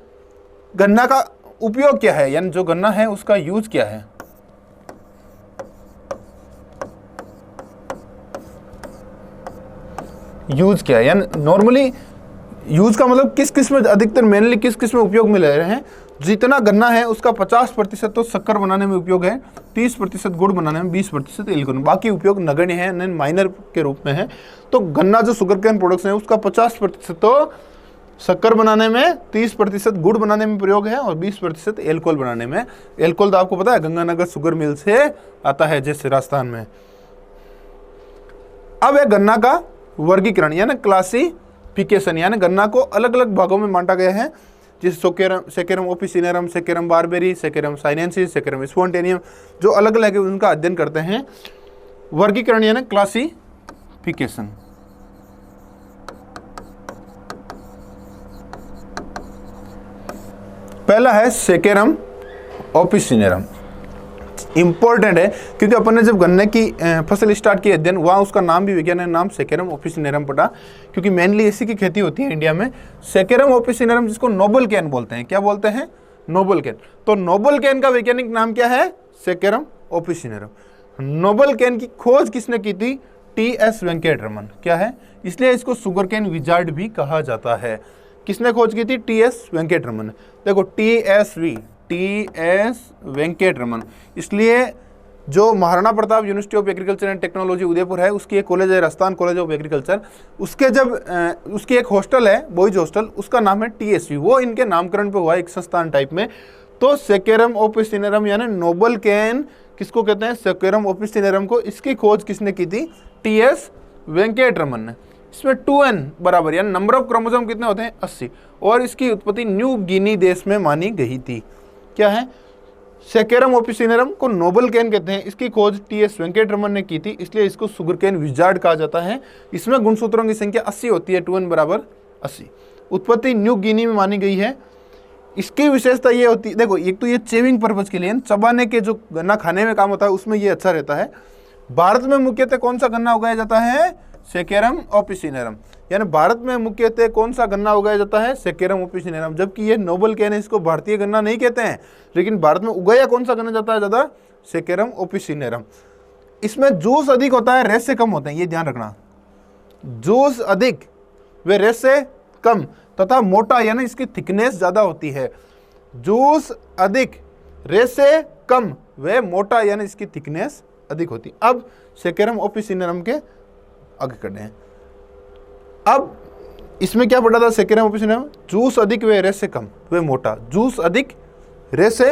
गन्ना का उपयोग क्या है, यानी जो गन्ना है उसका यूज क्या है? यूज क्या है, यानी नॉर्मली यूज का मतलब किस किस में अधिकतर, मेनली किस किस में उपयोग में ले रहे हैं। जितना गन्ना है उसका 50% तो शक्कर बनाने में उपयोग है, 30% गुड़ बनाने में, 20% एल्कोहल। बाकी उपयोग नगण्य है, माइनर के रूप में है। तो गन्ना जो शुगर केन प्रोडक्ट्स है उसका 50% तो शक्कर बनाने में, 30% गुड़ बनाने में प्रयोग है, और 20% एल्कोहल बनाने में। एल्कोहल तो आपको पता है गंगानगर शुगर मिल से आता है, जैसे राजस्थान में। अब है गन्ना का वर्गीकरण यानी क्लासिफिकेशन, यानी गन्ना को अलग अलग भागों में बांटा गया है, जैसे Saccharum officinarum, Saccharum barberi, Saccharum sinense, Saccharum spontaneum, जो अलग अलग है उनका अध्ययन करते हैं। वर्गीकरण यानी क्लासिफिकेशन। पहला है सेकेरम ओपिसिनेरम। इंपॉर्टेंट है क्योंकि अपन ने जब गन्ने की फसल स्टार्ट की अध्ययन, वहाँ उसका नाम भी वैज्ञानिक नाम सेकेरम ओपिसिनेरम पड़ा, क्योंकि मेनली इसी की खेती होती है इंडिया में। सेकेरम ओपिसिनेरम जिसको नोबल कैन बोलते हैं। क्या बोलते हैं? Noble cane. तो नोबल कैन का वैज्ञानिक नाम क्या है? सेकेरम ओपिसिनेरम। नोबल कैन की खोज किसने की थी? TS वेंकटरमन। क्या है? इसलिए इसको शुगर कैन विजार्ड भी कहा जाता है। किसने खोज की थी? TS वेंकटरमन। देखो TS वेंकटरमन। इसलिए जो Maharana Pratap university of agriculture and technology Udaipur है, उसकी एक कॉलेज है राजस्थान कॉलेज ऑफ एग्रीकल्चर, उसके जब उसकी एक हॉस्टल है बॉयज हॉस्टल, उसका नाम है TSV। वो इनके नामकरण पे हुआ एक संस्थान टाइप में। तो सेकेरम ओपिसिनेरम यानी नोबल कैन किसको कहते हैं? सेकेरम ओपिसिनेरम को। इसकी खोज किसने की थी? TS वेंकटरमन ने। इसमें 2n बराबर यानी नंबर ऑफ क्रोमोसोम कितने होते हैं? 80। और इसकी उत्पत्ति न्यू गिनी देश में मानी गई थी। क्या है? सेकेरम ओपिसिनेरम को नोबल कैन कहते हैं। इसकी खोज TS वेंकटरमन ने की थी, इसलिए इसको शुगर कैन विजार्ड कहा जाता है। इसमें गुणसूत्रों की संख्या 80 होती है, 2n बराबर 80। उत्पत्ति न्यू गिनी में मानी गई है। इसकी विशेषता ये होती है, देखो एक तो ये चेविंग पर्पज के लिए, चबाने के जो गन्ना खाने में काम होता है उसमें ये अच्छा रहता है। भारत में मुख्यतः कौन सा गन्ना उगाया जाता है? सेकेरम ओपिसिनेरम। यानी भारत में मुख्यतः कौन सा गन्ना उगाया जाता है? सेकेरम ओपिसिनेरम। जबकि ये नोबल कैन है, इसको भारतीय गन्ना नहीं कहते हैं, लेकिन भारत में उगाया कौन सा गन्ना जाता है ज़्यादा? सेकेरम ओपिसिनेरम। इसमें जूस अधिक होता है, रेस से कम होते हैं, ये ध्यान रखना। जूस अधिक वे रेस से कम तथा मोटा, यानी इसकी थिकनेस ज़्यादा होती है। जूस अधिक रेस से कम वे मोटा, यानी इसकी थिकनेस अधिक होती। अब सेकेरम ओपिसिनेरम के आगे करने हैं। अब इसमें क्या पढ़ा था? सेकेरम ओपिसिनेरम जूस अधिक वे रेस से कम वे मोटा, जूस अधिक रेस से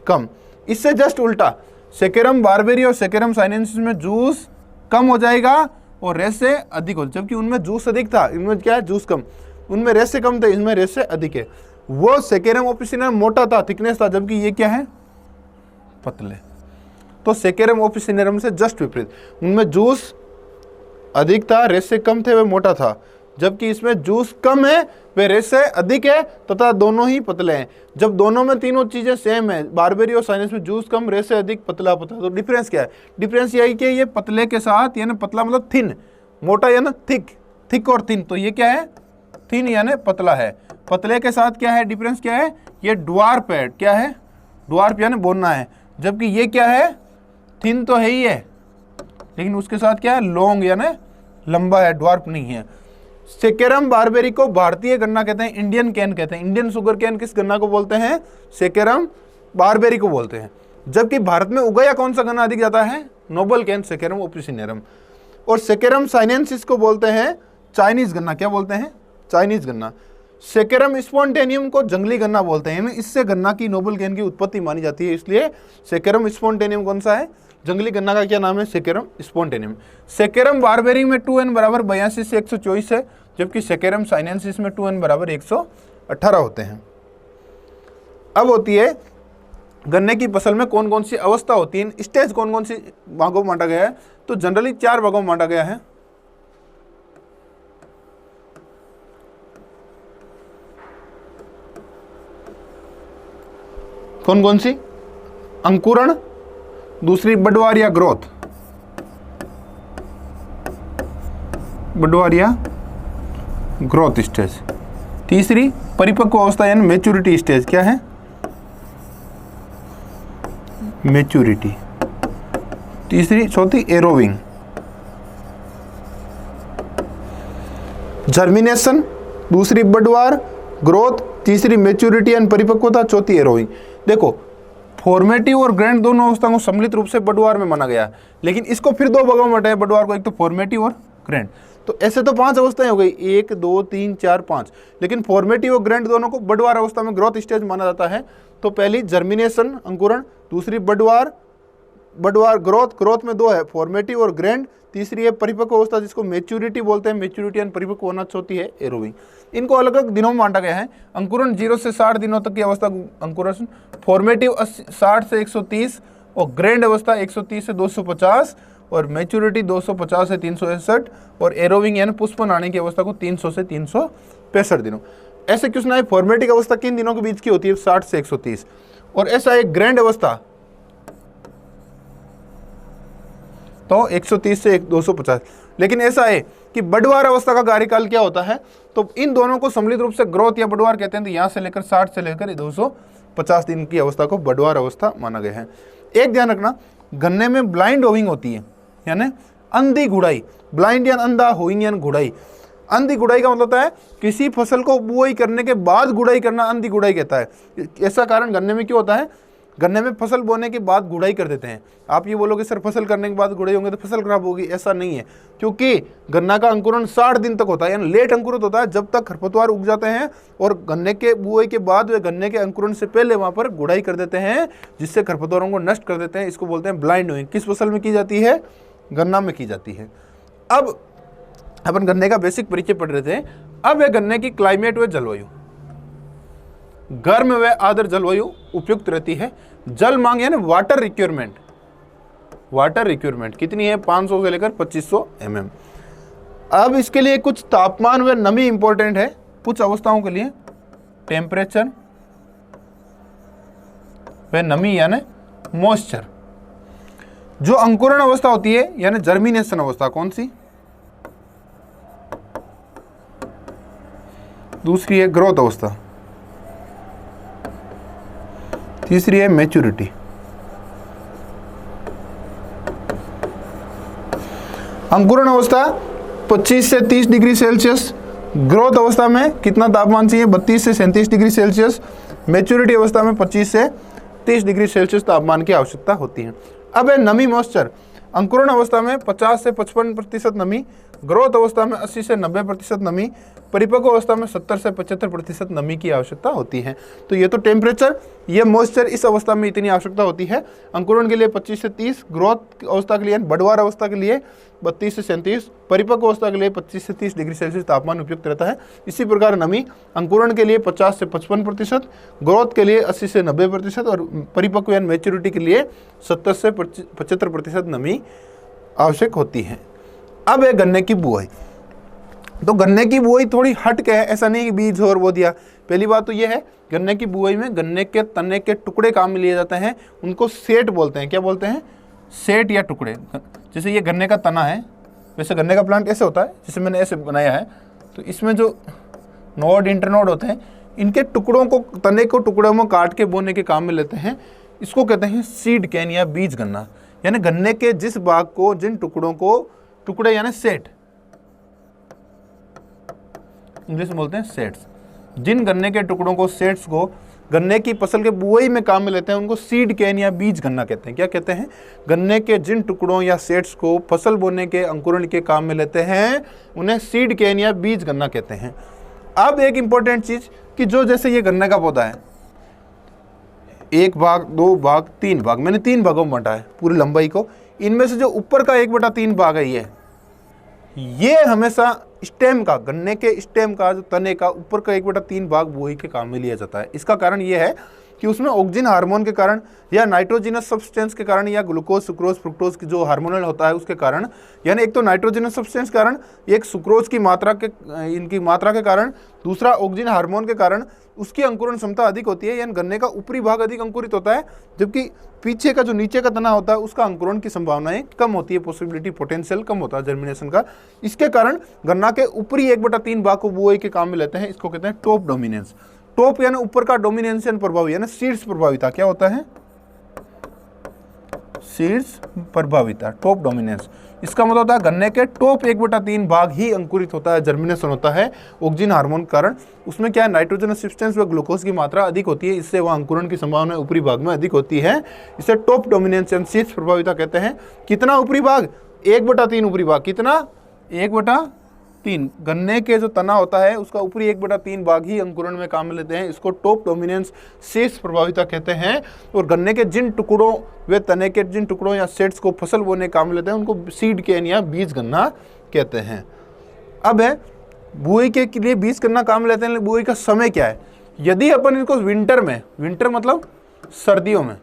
कम। इससे जस्ट उल्टा, सेकेरम बारबेरी और सेकेरम साइनेंसिस में जूस कम हो जाएगा और रेस से अधिक हो, जबकि उनमें जूस अधिक था, इनमें क्या है? जूस कम। उनमें रेस से कम था, इसमें रेस से अधिक है। वो सेकेरम ओपिसिनेरम मोटा था, थिकनेस था, जबकि ये क्या है? पतले। तो सेकेरम ओपिसिनेरम से जस्ट विपरीत, उनमें जूस अधिक था, रेस से कम थे, वे मोटा था, जबकि इसमें जूस कम है, वे रेस से अधिक है तथा दोनों ही पतले हैं। जब दोनों में तीनों चीजें सेम है, बारबेरी और साइनेंस में जूस कम, रेस से अधिक, पतला पतला, तो डिफरेंस क्या है? डिफरेंस यही कि ये पतले के साथ, यानी पतला मतलब थिन, मोटा यानी थिक, थिक और थिन, तो ये क्या है? थिन यानी पतला है। पतले के साथ क्या है? डिफरेंस क्या है? ये ड्वार्फ है। क्या है? ड्वार्फ यानी बोलना है। जबकि ये क्या है? थिन तो है ही है, लेकिन उसके साथ क्या है? लॉन्ग यानी लंबा है, ड्वार्फ नहीं है। सेकेरम बारबेरी को भारतीय गन्ना कहते हैं, इंडियन कैन कहते हैं। इंडियन शुगर कैन किस गन्ना को बोलते हैं? सेकेरम बारबेरी को बोलते हैं। जबकि भारत में उगाया कौन सा गन्ना अधिक जाता है? Noble cane, Saccharum officinarum. और सेकेरम साइनेंसिस को बोलते हैं चाइनीज गन्ना। क्या बोलते हैं? चाइनीज गन्ना। सेकेरम स्पॉन्टेनियम को जंगली गन्ना बोलते हैं, इससे गन्ना की नोबल कैन की उत्पत्ति मानी जाती है, इसलिए सेकेरम स्पॉन्टेनियम कौन सा है? जंगली गन्ना का क्या नाम है? Saccharum spontaneum. सेकेरम बारबेरी में 2n बराबर 82 से 124 है, जबकि सेकेरम साइनेंसिस में 2n बराबर 118 होते हैं। अब होती है गन्ने की फसल में कौन कौन सी अवस्था होती है, स्टेज कौन कौन सी भागों में बांटा गया है? तो जनरली 4 भागों में बांटा गया है। कौन कौन सी? अंकुरण, दूसरी बडवार या ग्रोथ, बडवार या ग्रोथ स्टेज, तीसरी परिपक्व अवस्था यानी मैच्योरिटी स्टेज। क्या है? मैच्योरिटी। तीसरी, चौथी एरोविंग। जर्मिनेशन, दूसरी बडवार, ग्रोथ, तीसरी मैच्योरिटी एंड परिपक्वता, चौथी एरोविंग। देखो फॉर्मेटिव और ग्रैंड दोनों अवस्थाओं को सम्मिलित रूप से बडवार में माना गया है, लेकिन इसको फिर 2 भागों में बांटा बडवार को, एक तो फॉर्मेटिव और ग्रैंड। तो ऐसे तो 5 अवस्थाएं हो गई, 1 2 3 4 5, लेकिन फॉर्मेटिव और ग्रैंड दोनों को बडवार अवस्था में ग्रोथ स्टेज माना जाता है। तो पहली जर्मिनेशन अंकुरण, दूसरी बडवार ग्रोथ, ग्रोथ में 2 है फॉर्मेटिव और ग्रैंड, तीसरी है परिपक्व अवस्था जिसको मैच्योरिटी बोलते हैं, मैच्योरिटी एंड परिपक्व होना, चौथी है एरोविंग। इनको अलग अलग दिनों में बांटा गया है। अंकुरण 0 से 60 दिनों तक की अवस्था अंकुरण, फॉर्मेटिव 60 से 130 और ग्रैंड अवस्था 130 से 250 और मैच्योरिटी 250 से 361 और एरोविंग यानी पुष्पन आने की अवस्था को 300 से 365 दिनों। ऐसे क्वेश्चन आए फॉर्मेटिव अवस्था किन दिनों के बीच की होती है? 60 से 130। और ऐसा एक ग्रैंड अवस्था तो 130 से 250। लेकिन ऐसा है कि बडवार अवस्था का कार्यकाल क्या होता है? तो इन दोनों को सम्मिलित रूप से ग्रोथ या बडवार कहते हैं। तो यहाँ से लेकर 60 से लेकर 250 दिन की अवस्था को बडवार अवस्था माना गया है। एक ध्यान रखना, गन्ने में ब्लाइंड होविंग होती है, यानी अंधी गुड़ाई। ब्लाइंड या अंधा, होइंग यानी गुड़ाई। अंधी गुड़ाई का मतलब होता है किसी फसल को बुआई करने के बाद गुड़ाई करना, अंधी गुड़ाई कहता है। ऐसा कारण गन्ने में क्यों होता है? गन्ने में फसल बोने के बाद गुड़ाई कर देते हैं। आप ये बोलोगे सर फसल करने के बाद गुड़ाई होंगे तो फसल खराब होगी, ऐसा नहीं है, क्योंकि गन्ना का अंकुरण 60 दिन तक होता है, यानी लेट अंकुरित होता है, जब तक खरपतवार उग जाते हैं और गन्ने के बुआई के बाद वे गन्ने के अंकुरण से पहले वहां पर गुड़ाई कर देते हैं, जिससे खरपतवारों को नष्ट कर देते हैं। इसको बोलते हैं ब्लाइंड होइंग। किस फसल में की जाती है? गन्ना में की जाती है। अब अपन गन्ने का बेसिक परिचय पढ़ रहे थे। अब है गन्ने की क्लाइमेट व जलवायु। गर्म व आर्द्र जलवायु उपयुक्त रहती है। जल मांग यानी वाटर रिक्वायरमेंट, वाटर रिक्वायरमेंट कितनी है? 500 से लेकर 2500 mm। अब इसके लिए कुछ तापमान व नमी इंपॉर्टेंट है। कुछ अवस्थाओं के लिए टेम्परेचर व नमी यानी मॉइस्चर। जो अंकुरण अवस्था होती है यानी जर्मिनेशन अवस्था कौन सी? दूसरी है ग्रोथ अवस्था, तीसरी है मैच्योरिटी। अंकुरण अवस्था 25 से 30 डिग्री सेल्सियस, ग्रोथ अवस्था में कितना तापमान चाहिए? 32 से 37 डिग्री सेल्सियस, मैच्योरिटी अवस्था में 25 से 30 डिग्री सेल्सियस तापमान की आवश्यकता होती है। अब है नमी मॉइस्चर। अंकुरण अवस्था में 50 से 55% नमी, ग्रोथ अवस्था में 80 से 90% नमी, परिपक्व अवस्था में 70 से 75% नमी की आवश्यकता होती है। तो ये तो टेम्परेचर, ये मॉइस्चर इस अवस्था में इतनी आवश्यकता होती है। अंकुरण के लिए 25 से 30, ग्रोथ अवस्था के लिए बढ़वार अवस्था के लिए 32 से 37, परिपक्व अवस्था के लिए 25 से 30 डिग्री सेल्सियस तापमान उपयुक्त रहता है। इसी प्रकार नमी अंकुरण के लिए 50 से 55%, ग्रोथ के लिए 80 से 90% और परिपक्व यानी मैच्योरिटी के लिए 70 से 75% नमी आवश्यक होती है। अब है गन्ने की बुआई। तो गन्ने की बुआई थोड़ी हट के है, ऐसा नहीं कि बीज और वो दिया। पहली बात तो ये है, गन्ने की बुआई में गन्ने के तने के टुकड़े काम में लिए जाते हैं, उनको सेट बोलते हैं। क्या बोलते हैं? सेट या टुकड़े। जैसे ये गन्ने का तना है, वैसे गन्ने का प्लांट ऐसे होता है, जैसे मैंने ऐसे बनाया है। तो इसमें जो नोड इंटरनोड होते हैं, इनके टुकड़ों को, तने को टुकड़ों में काट के बोने के काम में लेते हैं। इसको कहते हैं सीड कैन या बीज गन्ना। यानी गन्ने के जिस भाग को, जिन टुकड़ों को, टुकड़े यानी सेट, इंग्लिश में बोलते हैं सेट्स, जिन गन्ने के टुकड़ों को, सेट्स को गन्ने की फसल के बुआई में काम में लेते हैं, उनको सीड कैन या बीज गन्ना कहते हैं। क्या कहते हैं? गन्ने के जिन टुकड़ों या सेट्स को फसल बोने के, अंकुरण के काम में लेते हैं, उन्हें सीड कैन या बीज गन्ना कहते हैं। अब एक इंपॉर्टेंट चीज कि जो जैसे ये गन्ने का पौधा है, 1 भाग, 2 भाग, 3 भाग, मैंने 3 भागों में बांटा है पूरी लंबाई को। इनमें से जो ऊपर का 1/3 भाग है, ये हमेशा स्टेम का, गन्ने के स्टेम का, जो तने का ऊपर का 1/3 भाग बुआई के काम में लिया जाता है। इसका कारण ये है कि उसमें ऑक्सीजन हार्मोन के कारण या नाइट्रोजिनस सब्सटेंस के कारण या ग्लूकोज, सुक्रोज, फ्रुक्टोज की जो हार्मोनल होता है उसके कारण, यानी एक तो नाइट्रोजिनस सब्सटेंस के कारण, एक सुक्रोज की मात्रा के, इनकी मात्रा के कारण, दूसरा ऑक्सीजन हार्मोन के कारण उसकी अंकुरण क्षमता अधिक होती है। यानी गन्ने का ऊपरी भाग अधिक अंकुरित होता है, जबकि पीछे का जो नीचे का तना होता है उसका अंकुरण की संभावनाएं कम होती है, पॉसिबिलिटी, पोटेंशियल कम होता है जर्मिनेशन का। इसके कारण गन्ना के ऊपरी 1/3 भाग को बुआई के काम में लेते हैं। इसको कहते हैं टॉप डोमिनेंस। टॉप यानी ऊपर का, डोमिनेंशियन प्रभावी यानी सीड्स प्रभाविता। क्या होता है? सीड्स प्रभाविता, टॉप डोमिनेंस। इसका मतलब होता है गन्ने के टॉप 1/3 भाग ही अंकुरित होता है, जर्मिनेशन होता है ऑक्सीजन हार्मोन के कारण। उसमें क्या है? नाइट्रोजन सब्सटेंस व ग्लूकोज की मात्रा अधिक होती है, इससे वह अंकुरण की संभावना ऊपरी भाग में अधिक होती है। इसे टॉप डोमिनेंस यानी सीड्स प्रभाविता कहते हैं। कितना ऊपरी भाग? 1/3 ऊपरी भाग। कितना? 1/3। गन्ने के जो तना होता है उसका ऊपरी 1/3 भाग ही अंकुरण में काम में लेते हैं। इसको टॉप डोमिनेंस सीड्स प्रभाविता कहते हैं। और गन्ने के जिन टुकड़ों, वे तने के जिन टुकड़ों या सेट्स को फसल बोने काम में लेते हैं, उनको सीड कैन या बीज गन्ना कहते हैं। अब है बुआई के लिए बीज गन्ना काम में लेते हैं। बुआई का समय क्या है? यदि अपन इनको विंटर में, विंटर मतलब सर्दियों में,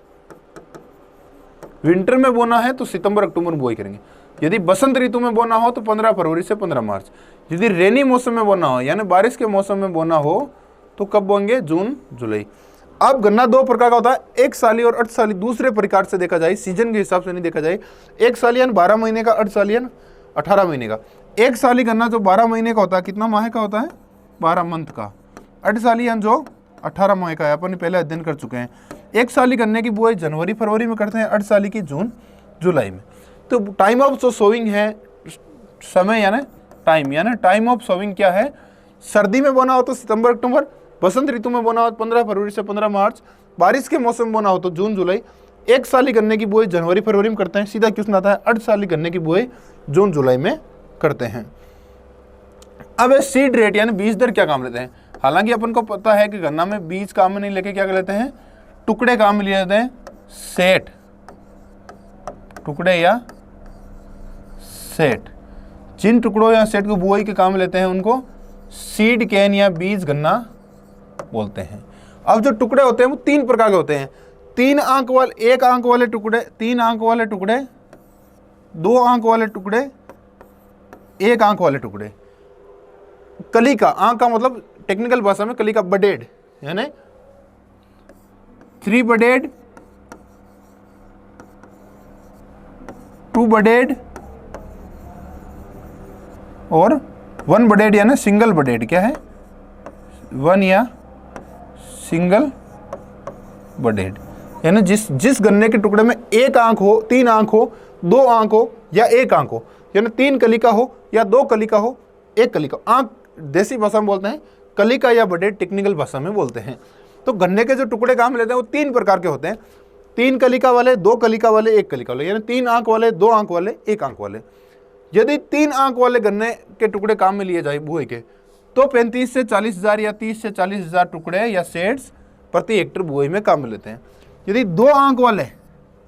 विंटर में बोना है तो सितंबर अक्टूबर में बुआई करेंगे। यदि बसंत ऋतु में बोना हो तो 15 फरवरी से 15 मार्च। यदि रेनी मौसम में बोना हो यानी बारिश के मौसम में बोना हो तो कब बोएंगे? जून जुलाई। अब गन्ना 2 प्रकार का होता है, एक साली और 8 साली। दूसरे प्रकार से देखा जाए, सीजन के हिसाब से नहीं देखा जाए। एक साली यानी 12 महीने का, 8 साली यानी 18 महीने का। एक साली गन्ना जो 12 महीने का होता है, कितना माह का होता है? 12 मंथ का। 8 साली यानी जो 18 माह का है, अपन पहले अध्ययन कर चुके हैं। एक साली गन्ने की बुआई जनवरी फरवरी में करते हैं, 8 साली की जून जुलाई में। तो टाइम ऑफ जो सोविंग है, समय यानी टाइम, यानी टाइम ऑफ सोविंग क्या है? सर्दी में बोना हो तो सितंबर अक्टूबर, बसंत ऋतु में बोना हो तो 15 फरवरी से 15 मार्च, बारिश के मौसम में बोना हो तो जून जुलाई। एक साली गन्ने की बुआई जनवरी फरवरी में करते हैं। सीधा क्वेश्चन आता है, 8 साली गन्ने की बुआई जून जुलाई में करते हैं। अब सीड रेट यानी बीज दर क्या काम लेते हैं? हालांकि अपन को पता है कि गन्ना में बीज काम में नहीं लेके क्या कर लेते हैं? टुकड़े काम में लिए जाते हैं, सेट, टुकड़े या सेट। जिन टुकड़ों या सेट को बुआई के काम में लेते हैं उनको सीड कैन या बीज गन्ना बोलते हैं। अब जो टुकड़े होते हैं वो 3 प्रकार के होते हैं। 3 अंक वाले, 1 अंक वाले टुकड़े, 3 अंक वाले टुकड़े, 2 अंक वाले टुकड़े, 1 अंक वाले टुकड़े। कली का, अंक का मतलब टेक्निकल भाषा में कलिका बडेड, यानी 3 बडेड, 2 बडेड और 1 बडेड यानी सिंगल बडेड। क्या है? 1 या सिंगल बडेड, यानी जिस गन्ने के टुकड़े में 1 आंख हो, 3 आंख हो, 2 आंख हो या 1 आंख हो, यानी 3 कलिका हो या 2 कलिका हो, 1 कलिका। आंख देसी भाषा में बोलते हैं, कलिका या बडेड टेक्निकल भाषा में बोलते हैं। तो गन्ने के जो टुकड़े काम लेते हैं वो 3 प्रकार के होते हैं, 3 कलिका वाले, 2 कलिका वाले, 1 कलिका वाले, यानी 3 आंख वाले, 2 आंख वाले, 1 आंख वाले। यदि 3 आंख वाले गन्ने के टुकड़े काम में लिए जाए बुए के, तो 35 से 40,000 या 30 से 40,000 टुकड़े या सेड्स प्रति हेक्टर बुआई में काम में लेते हैं। यदि 2 आंख वाले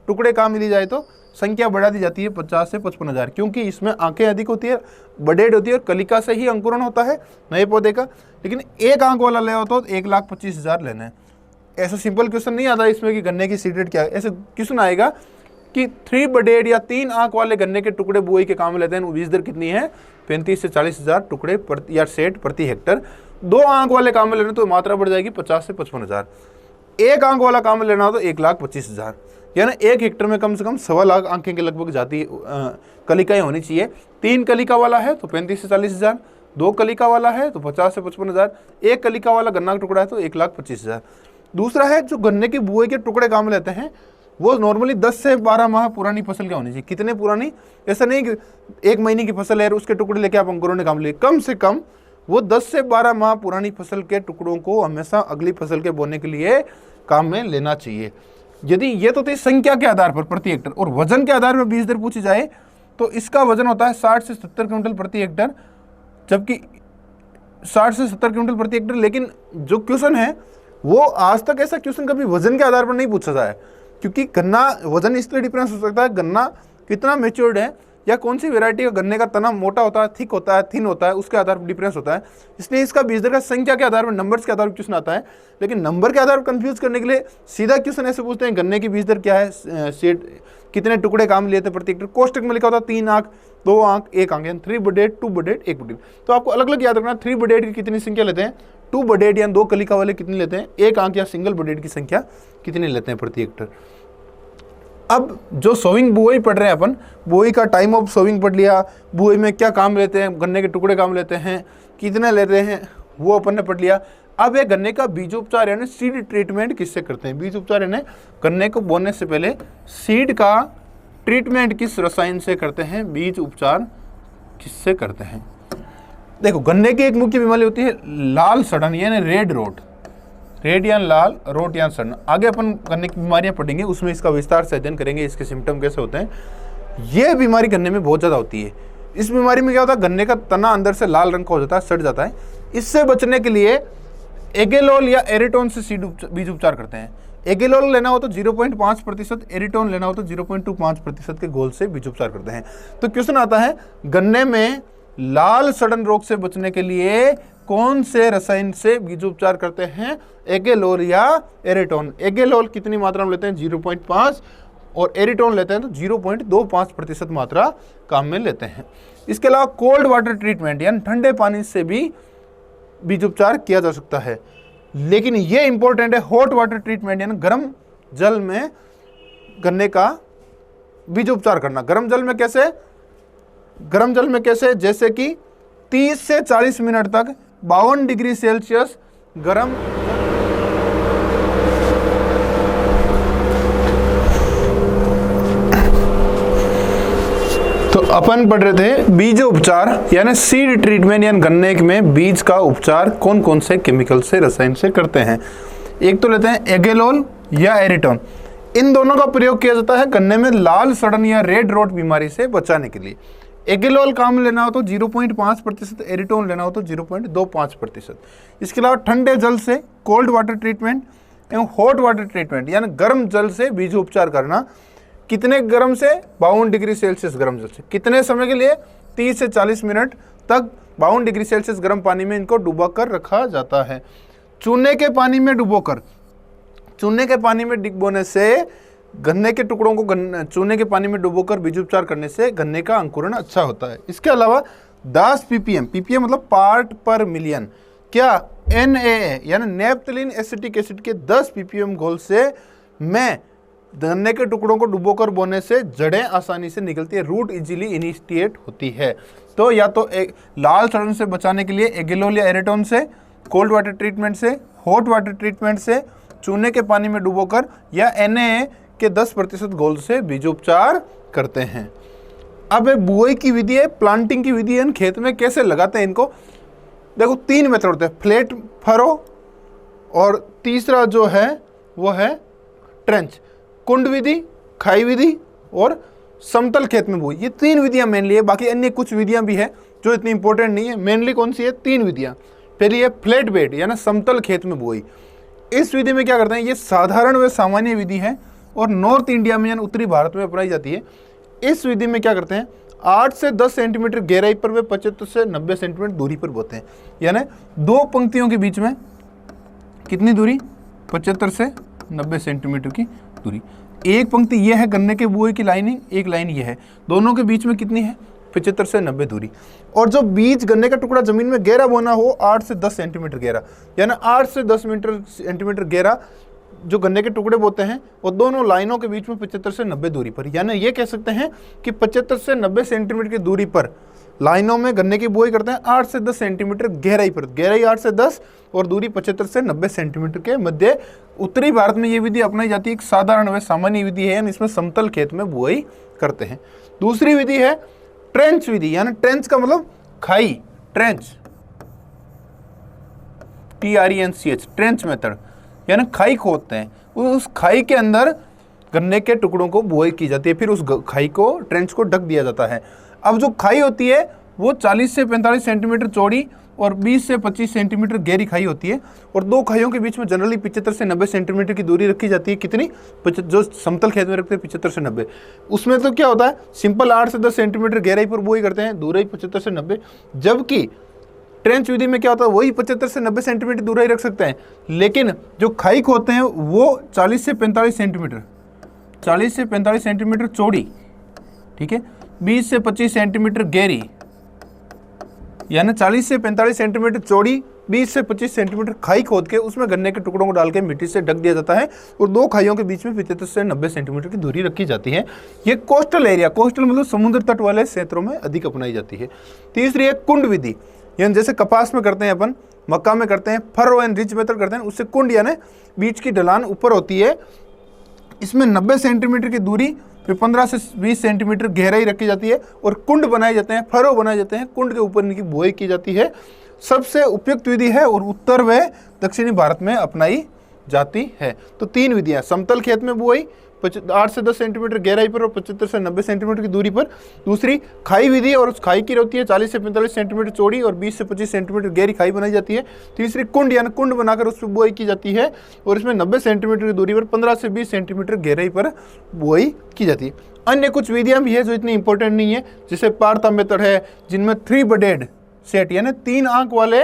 टुकड़े काम में ली जाए तो संख्या बढ़ा दी जाती है 50 से 55,000, क्योंकि इसमें आंखें अधिक होती है, बडेड होती है और कलिका से ही अंकुरण होता है नए पौधे का। लेकिन 1 आंख वाला ले हो तो 1,25,000 लेना है। ऐसा सिंपल क्वेश्चन नहीं आता इसमें कि गन्ने की सीड रेट क्या है। ऐसे क्वेश्चन आएगा कि 3 बडेड या 3 आंख वाले गन्ने के टुकड़े बुआई के काम में लेते हैं, बीज दर कितनी है? 35 से 40,000 टुकड़े या सेट प्रति हेक्टर। 2 आंख वाले काम में लेना तो मात्रा बढ़ जाएगी 50 से 55,000। 1 आंख वाला काम में लेना हो तो 1,25,000, यानी 1 हेक्टर में कम से कम 1.25 लाख आंखें के लगभग जाती कलिकाएं होनी चाहिए। 3 कलिका वाला है तो 35 से 40,000, 2 कलिका वाला है तो 50 से 55,000, 1 कलिका वाला गन्ना का टुकड़ा है तो 1,25,000। दूसरा है जो गन्ने की बुआई के टुकड़े काम में लेते हैं वो नॉर्मली 10 से 12 माह पुरानी फसल क्या होनी चाहिए। कितने पुरानी? ऐसा नहीं कि 1 महीने की फसल है उसके टुकड़े लेके आप अंकुरों ने काम लिए, कम से कम वो 10 से 12 माह पुरानी फसल के टुकड़ों को हमेशा अगली फसल के बोने के लिए काम में लेना चाहिए। यदि ये तो थी संख्या के आधार पर प्रति हेक्टर, और वजन के आधार पर बीज दर पूछी जाए तो इसका वजन होता है 60 से 70 क्विंटल प्रति हेक्टर, जबकि 60 से 70 क्विंटल प्रति हेक्टर। लेकिन जो क्वेश्चन है वो आज तक ऐसा क्वेश्चन कभी वजन के आधार पर नहीं पूछा जाए, क्योंकि गन्ना वजन इसलिए डिफरेंस हो सकता है, गन्ना कितना मेच्योर्ड है या कौन सी वैरायटी का गन्ने का तना मोटा होता है, थिक होता है, थिन होता है, उसके आधार पर डिफरेंस होता है। इसलिए इसका बीज दर का संख्या के आधार पर, नंबर्स के आधार पर क्वेश्चन आता है। लेकिन नंबर के आधार पर कंफ्यूज करने के लिए सीधा क्वेश्चन ऐसे पूछते हैं, गन्ने की बीज दर क्या है, सीड कितने टुकड़े काम लिए थे प्रति हेक्टर। कोष्टक में लिखा होता है 3 आंख, 2 आंख, 1 आंख, यानी 3 बडेड, 2 बडेड, 1 बडेड। तो आपको अलग अलग याद रखना, 3 बडेड की कितनी संख्या लेते हैं, 2 बडेड या 2 कलिका वाले कितनी लेते हैं, 1 आंख या सिंगल बडेड की संख्या कितनी लेते हैं प्रति हेक्टर। अब जो सोविंग बुआई पढ़ रहे हैं अपन, बुआई का टाइम ऑफ सोविंग पढ़ लिया, बुआई में क्या काम लेते हैं, गन्ने के टुकड़े काम लेते हैं, कितने लेते हैं, वो अपन ने पढ़ लिया। अब ये गन्ने का बीजोपचार यानी सीड ट्रीटमेंट किससे करते हैं। बीजोपचार यानी गन्ने को बोने से पहले सीड का ट्रीटमेंट किस रसायन से करते हैं, बीज उपचार किससे करते हैं। देखो, गन्ने की एक मुख्य बीमारी होती है लाल सड़न यानी रेड रोट, रेड या लाल, रोट या सड़न। आगे अपन गन्ने की बीमारियां पढ़ेंगे, उसमें इसका विस्तार से अध्ययन करेंगे, इसके सिम्टम कैसे होते हैं। ये बीमारी गन्ने में बहुत ज़्यादा होती है। इस बीमारी में क्या होता है, गन्ने का तना अंदर से लाल रंग का हो जाता है, सड़ जाता है। इससे बचने के लिए एगेलोल या एरिटोन से सीड बीज उपचार करते हैं। एगेलोल लेना हो तो 0.5%, एरिटोन लेना हो तो 0.25% के घोल से बीज उपचार करते हैं। तो क्वेश्चन आता है, गन्ने में लाल सड़न रोग से बचने के लिए कौन से रसायन से बीज उपचार करते हैं, एगेलोल या एरिटोन। एगेलोल कितनी मात्रा में लेते हैं, 0.5, और एरिटोन लेते हैं तो 0.25% मात्रा काम में लेते हैं। इसके अलावा कोल्ड वाटर ट्रीटमेंट यानी ठंडे पानी से भी बीज उपचार किया जा सकता है। लेकिन ये इंपॉर्टेंट है, हॉट वाटर ट्रीटमेंट यानी गर्म जल में गन्ने का बीज उपचार करना। गर्म जल में कैसे, गर्म जल में कैसे, जैसे कि 30 से 40 मिनट तक 52 डिग्री सेल्सियस गर्म तो अपन पढ़ रहे थे बीज उपचार यानी सीड ट्रीटमेंट, यानी गन्ने में बीज का उपचार कौन कौन से केमिकल से, रसायन से करते हैं। एक तो लेते हैं एगेलोल या एरिटोन। इन दोनों का प्रयोग किया जाता है गन्ने में लाल सड़न या रेड रोट बीमारी से बचाने के लिए। एगेलोल काम लेना हो तो 0.5%, एरिटोन लेना हो तो 0.25%। इसके अलावा ठंडे जल से कोल्ड वाटर ट्रीटमेंट एवं हॉट वाटर ट्रीटमेंट यानी गर्म जल से बीज उपचार करना। कितने गर्म से, 52 डिग्री सेल्सियस गर्म जल से। कितने समय के लिए, 30 से 40 मिनट तक 52 डिग्री सेल्सियस गर्म पानी में इनको डुबा कर रखा जाता है। चूने के पानी में डुबोकर, चूने के पानी में डुबोने से गन्ने के टुकड़ों को चूने के पानी में डुबोकर बीज उपचार करने से गन्ने का अंकुरण अच्छा होता है। इसके अलावा 10 ppm, ppm मतलब पार्ट पर मिलियन, क्या NaA यानी नेप्थलीन एसिटिक एसिड के 10 ppm घोल से मैं गन्ने के टुकड़ों को डुबोकर बोने से जड़ें आसानी से निकलती है, रूट इजीली इनिशिएट होती है। तो या तो एक लाल सड़न से बचाने के लिए एगिलोल या एरेटोन से, कोल्ड वाटर ट्रीटमेंट से, हॉट वाटर ट्रीटमेंट से, चूने के पानी में डुबोकर या NaA के 10% घोल से बीजोपचार करते हैं। अब बुआई की विधि है, प्लांटिंग की विधि है, खेत में कैसे लगाते हैं इनको। देखो 3 मेथड होते हैं, फ्लैट फरो, और तीसरा जो है वो है ट्रेंच, कुंड विधि, खाई विधि और समतल खेत में बुआई। ये 3 विधियां मेनली है, बाकी अन्य कुछ विधियां भी है जो इतनी इंपॉर्टेंट नहीं है। मेनली कौन सी है? 3 विधियां। पहली है फ्लैट बेड यानी समतल खेत में बुआई। इस विधि में क्या करते हैं, ये साधारण व सामान्य विधि है और नॉर्थ इंडिया में यानी उत्तरी भारत में अपनाई जाती है। इस विधि में क्या करते हैं, 8 से 10 सेंटीमीटर गहराई पर वे 75 से 90 सेंटीमीटर दूरी पर बोते हैं। यानी 2 पंक्तियों के बीच में कितनी दूरी? 75 से 90 सेंटीमीटर की दूरी। एक पंक्ति ये है गन्ने के बुआई की लाइनिंग, एक लाइन ये है, दोनों के बीच में कितनी है? 75 से 90 दूरी। और जो बीज गन्ने का टुकड़ा जमीन में गहरा बोना हो 8 से 10 सेंटीमीटर गहरा, यानी 8 से 10 सेंटीमीटर गहरा जो गन्ने के टुकड़े बोते हैं वो दोनों लाइनों के बीच में 75 से 90 दूरी पर। यानी ये कह सकते हैं कि 75 से 90 सेंटीमीटर की दूरी पर लाइनों में गन्ने की बुआई करते हैं 8 से 10 सेंटीमीटर गहराई पर। गहराई 8 से 10 और दूरी 75 से 90 सेंटीमीटर के मध्य। उत्तरी भारत में ये विधि अपनाई जाती है, एक साधारण व सामान्य विधि है, यानी इसमें समतल खेत में बुआई करते हैं। दूसरी विधि है ट्रेंच विधि, यानी ट्रेंच का मतलब खाई, ट्रेंच, TRENCH, ट्रेंच मेथड, यानी खाई खोदते हैं, उस खाई के अंदर गन्ने के टुकड़ों को बुआई की जाती है, फिर उस खाई को, ट्रेंच को ढक दिया जाता है। अब जो खाई होती है वो 40 से 45 सेंटीमीटर चौड़ी और 20 से 25 सेंटीमीटर गहरी खाई होती है, और 2 खाइयों के बीच में जनरली 75 से 90 सेंटीमीटर की दूरी रखी जाती है। कितनी? जो समतल खेत में रखते हैं 75 से 90। उसमें तो क्या होता है, सिंपल 8 से 10 सेंटीमीटर गहराई पर बुआई करते हैं, दूरी 75 से 90। जबकि ट्रेंच विधि में क्या होता है, वही 75 से 90 सेंटीमीटर दूरी रख सकते हैं, लेकिन जो खाई खोदते हैं वो 40 से 45 सेंटीमीटर चौड़ी, ठीक है, 20 से 25 सेंटीमीटर गहरी, यानी 40 से 45 सेंटीमीटर चौड़ी, 20 से 25 सेंटीमीटर खाई खोद के उसमें गन्ने के टुकड़ों को डाल के मिट्टी से ढक दिया जाता है, और 2 खाइयों के बीच में 75 से 90 सेंटीमीटर की दूरी रखी जाती है। ये कोस्टल एरिया, कोस्टल मतलब समुद्र तट वाले क्षेत्रों में अधिक अपनाई जाती है। तीसरी है कुंड विधि, यानी जैसे कपास में करते हैं अपन, मक्का में करते हैं, फरो एंड रिच मेथड करते हैं, उससे कुंड यानी बीच की ढलान ऊपर होती है, इसमें 90 सेंटीमीटर की दूरी, फिर 15 से 20 सेंटीमीटर गहराई रखी जाती है, और कुंड बनाए जाते हैं, फरो बनाए जाते हैं, कुंड के ऊपर इनकी बुआई की जाती है। सबसे उपयुक्त विधि है और उत्तर व दक्षिणी भारत में अपनाई जाती है। तो 3 विधियां, समतल खेत में बुआई 8 से 10 सेंटीमीटर गहराई पर और 75 से 90 सेंटीमीटर की दूरी पर। दूसरी खाई विधि, और उस खाई की होती है 40 से 45 सेंटीमीटर चौड़ी और 20 से 25 सेंटीमीटर गहरी खाई बनाई जाती है। तीसरी कुंड, यानी कुंड बनाकर उस पर बुआई की जाती है, और इसमें 90 सेंटीमीटर की दूरी पर 15 से 20 सेंटीमीटर गहराई पर बुआई की जाती है। अन्य कुछ विधियां भी है जो इतनी इंपॉर्टेंट नहीं है, जैसे पारता मेथड है, जिनमें 3 बडेड सेट यानी 3 आंख वाले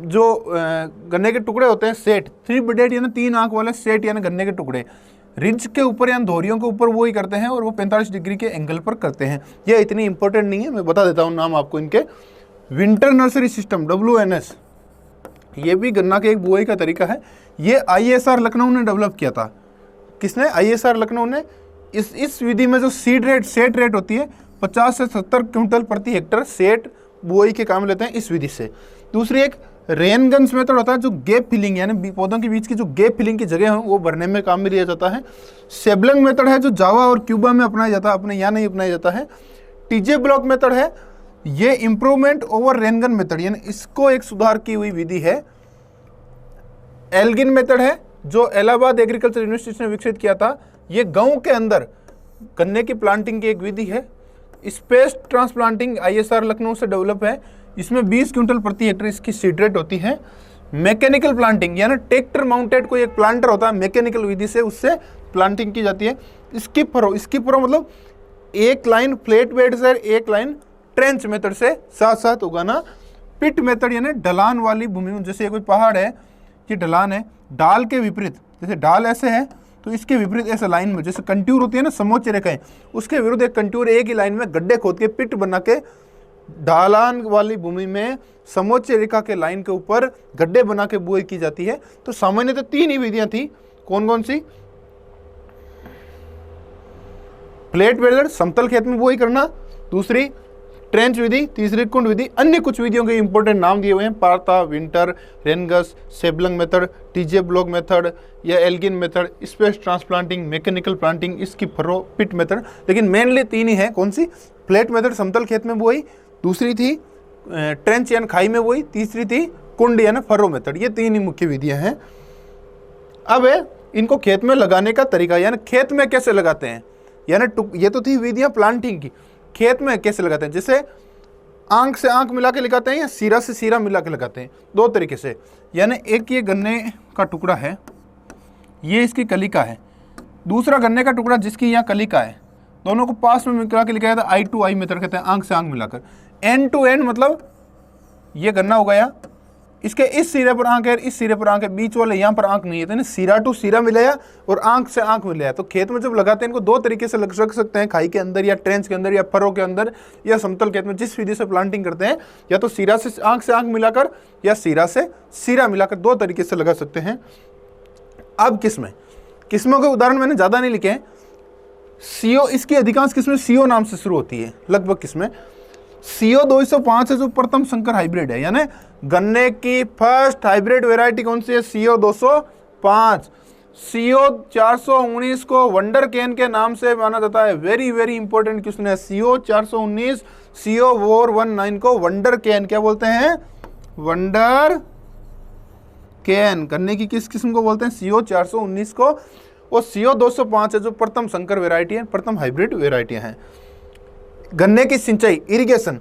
जो गन्ने के टुकड़े होते हैं, सेट, 3 बडेड यानी 3 आंख वाले सेट यानी गन्ने के टुकड़े रिज के ऊपर या धोरियों के ऊपर वो ही करते हैं, और वो 45 डिग्री के एंगल पर करते हैं। ये इतनी इंपॉर्टेंट नहीं है, मैं बता देता हूँ नाम आपको इनके। विंटर नर्सरी सिस्टम, WNS, ये भी गन्ना के एक बुआई का तरीका है। ये ISR लखनऊ ने डेवलप किया था। किसने? ISR लखनऊ ने। इस विधि में जो सेट रेट होती है 50 से 70 क्विंटल प्रति हेक्टर सेट बुआई के काम लेते हैं इस विधि से। दूसरी एक रेन गन्स मेथड होता है, जो गैप फिलिंग यानी पौधों के बीच की जो गैप फिलिंग की जगह है वो भरने में काम में लिया जाता है। सेबलंग मेथड है जो जावा और क्यूबा में अपनाया जाता है, अपने यहाँ नहीं अपनाया जाता है। TJ ब्लॉक मेथड है, ये इंप्रूवमेंट ओवर रेनगन मेथड यानी इसको एक सुधार की हुई विधि है। एल्गिन मेथड है जो इलाहाबाद एग्रीकल्चर यूनिवर्सिटी ने विकसित किया था, ये गाँव के अंदर गन्ने की प्लांटिंग की एक विधि है। स्पेस ट्रांसप्लांटिंग ISR लखनऊ से डेवलप है, इसमें 20 क्विंटल प्रति हेक्टर इसकी सीड रेट होती है। मैकेनिकल प्लांटिंग यानी ट्रैक्टर माउंटेड कोई एक प्लांटर होता है, मैकेनिकल विधि से उससे प्लांटिंग की जाती है। स्किप फरो मतलब एक लाइन फ्लैट बेड से एक लाइन ट्रेंच मेथड से साथ साथ उगाना। पिट मेथड यानी ढलान वाली भूमि में, जैसे कोई पहाड़ है, ये ढलान है, डाल के विपरीत, जैसे डाल ऐसे है तो इसके विपरीत ऐसे लाइन में, जैसे कंट्यूर होती है ना, समोच्च रेखाएं, उसके विरुद्ध एक कंट्यूर एक ही लाइन में गड्ढे खोद के पिट बना के ढालान वाली भूमि में समोच्च रेखा के लाइन के ऊपर गड्ढे बना के बुआई की जाती है। तो सामान्यतः 3 ही विधियां थी, कौन कौन सी? प्लेट वेलर, समतल खेत में बुआई करना, दूसरी ट्रेंच विधि, तीसरी कुंड विधि। अन्य कुछ विधियों के इंपॉर्टेंट नाम दिए हुए हैं, पार्था, विंटर, रेनगस, सेबलंग मेथड, टीजे ब्लॉक मेथड या एल्गिन method, space transplanting, mechanical planting, इसकी फरो पिट मेथड। लेकिन मेनली 3 ही है, कौन सी? प्लेट मेथड समतल खेत में बुआई, दूसरी थी ट्रेंच यानी खाई में बुआई, तीसरी थी कुंड यानी फरो मेथड। ये 3 ही मुख्य विधियां हैं। अब है इनको खेत में लगाने का तरीका, यानी खेत में कैसे लगाते हैं, यानी ये तो थी विधियां प्लांटिंग की, खेत में कैसे लगाते हैं? जैसे आंख से आंख मिला के लगाते हैं या सीरा से सीरा मिला के लगाते हैं, 2 तरीके से। यानी एक ये गन्ने का टुकड़ा है, ये इसकी कलिका है, दूसरा गन्ने का टुकड़ा जिसकी यहाँ कलिका है, दोनों को पास में मिला के लिखा जाता है, आई टू आई मेथड कहते हैं, आंख से आंख मिलाकर। एंड टू एंड मतलब ये गन्ना हो गया, इसके इस सिरे पर आंख है, इस सिरे पर आंख है, बीच वाले यहाँ पर आंख नहीं है, तो सिरा टू सिरा मिलाया और आंख से आंख मिलाया। तो खेत में जब लगाते हैं इनको 2 तरीके से रख सकते हैं, खाई के अंदर या ट्रेंच के अंदर या फरो के अंदर या समतल खेत में, जिस विधि से प्लांटिंग करते हैं, या तो सिरा से आंख मिलाकर या सिरा से सिरा मिलाकर, 2 तरीके से लगा सकते हैं। अब किस्मों के उदाहरण मैंने ज़्यादा नहीं लिखे हैं। सीओ, इसकी अधिकांश किस्में सीओ नाम से शुरू होती है, लगभग किस्में। सीओ 205 है जो प्रथम संकर हाइब्रिड है, यानी गन्ने की फर्स्ट हाइब्रिड वेराइटी कौन सी है? सीओ 205। सीओ 419 को वंडर केन के नाम से माना जाता है, वेरी वेरी इंपॉर्टेंट क्वेश्चन है। सीओ 419, सीओ 419 को वंडर केन क्या बोलते हैं? वंडर केन। गन्ने की किस किस्म को बोलते हैं? सीओ 419 को। और सीओ 205 है जो प्रथम संकर वेराइटी है, प्रथम हाइब्रिड वेराइटियां हैं। गन्ने की सिंचाई, इरिगेशन।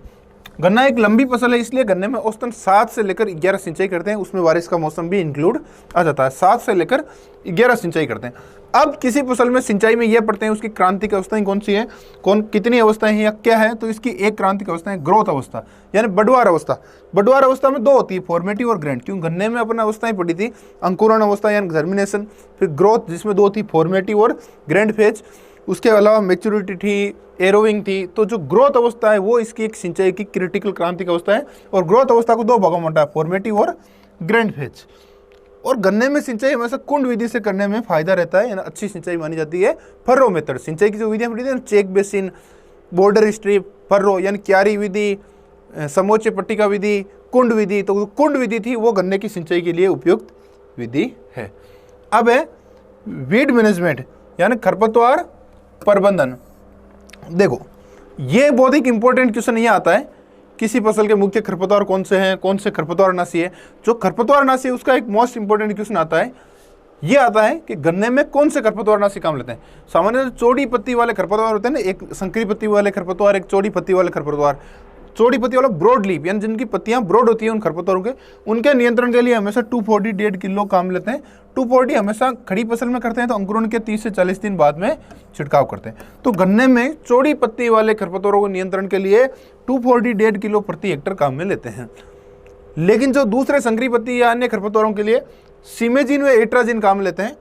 गन्ना एक लंबी फसल है, इसलिए गन्ने में औसतन 7 से लेकर 11 सिंचाई करते हैं, उसमें बारिश का मौसम भी इंक्लूड आ जाता है। 7 से लेकर 11 सिंचाई करते हैं। अब किसी फसल में सिंचाई में ये पढ़ते हैं उसकी क्रांतिक अवस्थाएं कौन सी है, कितनी अवस्थाएं हैं या क्या है? तो इसकी एक क्रांतिक अवस्था है ग्रोथ अवस्था, यानी बढ़वार अवस्था। बढ़वार अवस्था में 2 होती है, फॉर्मेटिव और ग्रैंड। क्यों? गन्ने में अपना अवस्थाएं पढ़ी थी, अंकुरण अवस्था यानी जर्मिनेशन, फिर ग्रोथ जिसमें 2 थी, फॉर्मेटिव और ग्रैंड फेज। उसके अलावा मैच्योरिटी थी, एरोविंग थी। तो जो ग्रोथ अवस्था है वो इसकी एक सिंचाई की क्रिटिकल क्रांतिक अवस्था है। और ग्रोथ अवस्था को 2 भागों में बांटा है, फॉर्मेटिव और ग्रैंड फेज। और गन्ने में सिंचाई हमेशा कुंड विधि से करने में फायदा रहता है, यानी अच्छी सिंचाई मानी जाती है। फर्रो मेथड, सिंचाई की जो विधियां पड़ी थी, check basin, border strip, furrow यानी क्यारी विधि, समोच्च पट्टिका विधि, कुंड विधि। तो कुंड विधि थी वो गन्ने की सिंचाई के लिए उपयुक्त विधि है। अब है वीड मैनेजमेंट यानी खरपतवार प्रबंधन। देखो ये बहुत ही इंपॉर्टेंट क्वेश्चन ये आता है, किसी फसल के मुख्य खरपतवार कौन से हैं, कौन से खरपतवारनाशी है। जो खरपतवारनाशी है उसका एक मोस्ट इंपॉर्टेंट क्वेश्चन आता है, ये आता है कि गन्ने में कौन से खरपतवारनाशी काम लेते हैं। सामान्य चौड़ी पत्ती वाले खरपतवार होते हैं ना, एक संकरी पत्ती वाले खरपतवार, एक चौड़ी पत्ती वाले खरपतवार। चौड़ी पत्ती वाला ब्रॉड लीफ यानी जिनकी पत्तियां ब्रॉड होती हैं उन खरपतवारों के, उनके नियंत्रण के लिए हमेशा 240 1.5 किलो काम लेते हैं। 240 हमेशा खड़ी फसल में करते हैं, तो अंकुरण के 30 से 40 दिन बाद में छिड़काव करते हैं। तो गन्ने में चौड़ी पत्ती वाले खरपतवारों को नियंत्रण के लिए 240 1.5 किलो प्रति हेक्टर काम में लेते हैं। लेकिन जो दूसरे संकरी पत्ती या अन्य खरपतवारों के लिए सिमेजिन व एट्राजिन काम लेते हैं।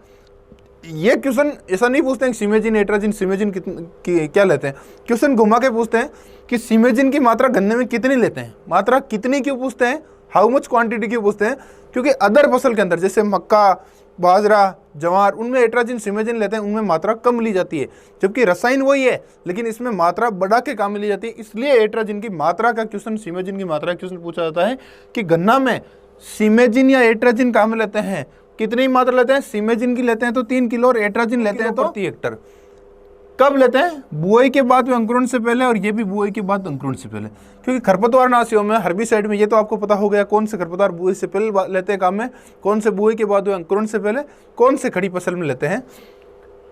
ये क्वेश्चन ऐसा नहीं पूछते हैं सिमेजिन एट्राजिन सिमेजिन क्या लेते हैं, क्वेश्चन घुमा के पूछते हैं कि सिमेजिन की मात्रा गन्ने में कितनी लेते हैं। मात्रा कितनी क्यों पूछते हैं, हाउ मच क्वांटिटी क्यों पूछते हैं? क्योंकि अदर फसल के अंदर जैसे मक्का, बाजरा, जवार, उनमें एट्राजिन सिमेजिन लेते हैं, उनमें मात्रा कम ली जाती है, जबकि रसायन वही है लेकिन इसमें मात्रा बढ़ा के काम में ली जाती है। इसलिए एट्राजिन की मात्रा का क्वेश्चन, सिमेजिन की मात्रा का क्वेश्चन पूछा जाता है कि गन्ना में सिमेजिन या एट्राजिन काम में लेते हैं, कितनी मात्रा लेते हैं। सिमेजिन की लेते हैं तो 3 किलो और एट्राजिन लेते हैं तो प्रति हेक्टर। कब लेते हैं? बुआई के बाद में अंकुरण से पहले, और ये भी बुआई के बाद अंकुरण से पहले। क्योंकि खरपतवारनाशियों में हर्बिसाइड में ये तो आपको पता हो गया कौन से खरपतवार बुआई से पहले लेते हैं काम में, कौन से बुआई के बाद में अंकुरण से पहले, कौन से खड़ी फसल में लेते हैं।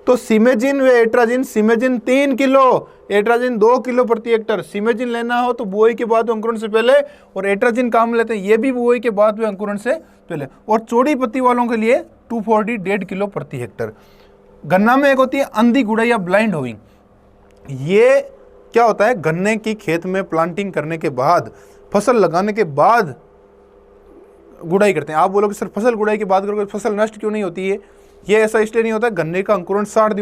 तो सिमेजिन व एट्राजिन, सिमेजिन 3 किलो, एट्राजिन 2 किलो प्रति हेक्टर। सिमेजिन लेना हो तो बुआई के बाद अंकुरण से पहले, और एट्राजिन काम लेते हैं ये भी बुआई के बाद में अंकुरण से पहले। और चौड़ी पत्ती वालों के लिए 240 1.5 किलो प्रति हेक्टर। गन्ना में एक होती है अंधी गुड़ाई या ब्लाइंड होइंग। ये क्या होता है, गन्ने की खेत में प्लांटिंग करने के बाद, फसल लगाने के बाद गुड़ाई करते हैं। आप बोलोगे सर फसल गुड़ाई के बाद करोगे, फसल नष्ट क्यों नहीं होती है? ये ऐसा इसलिए नहीं होता, गन्ने का अंकुरण 60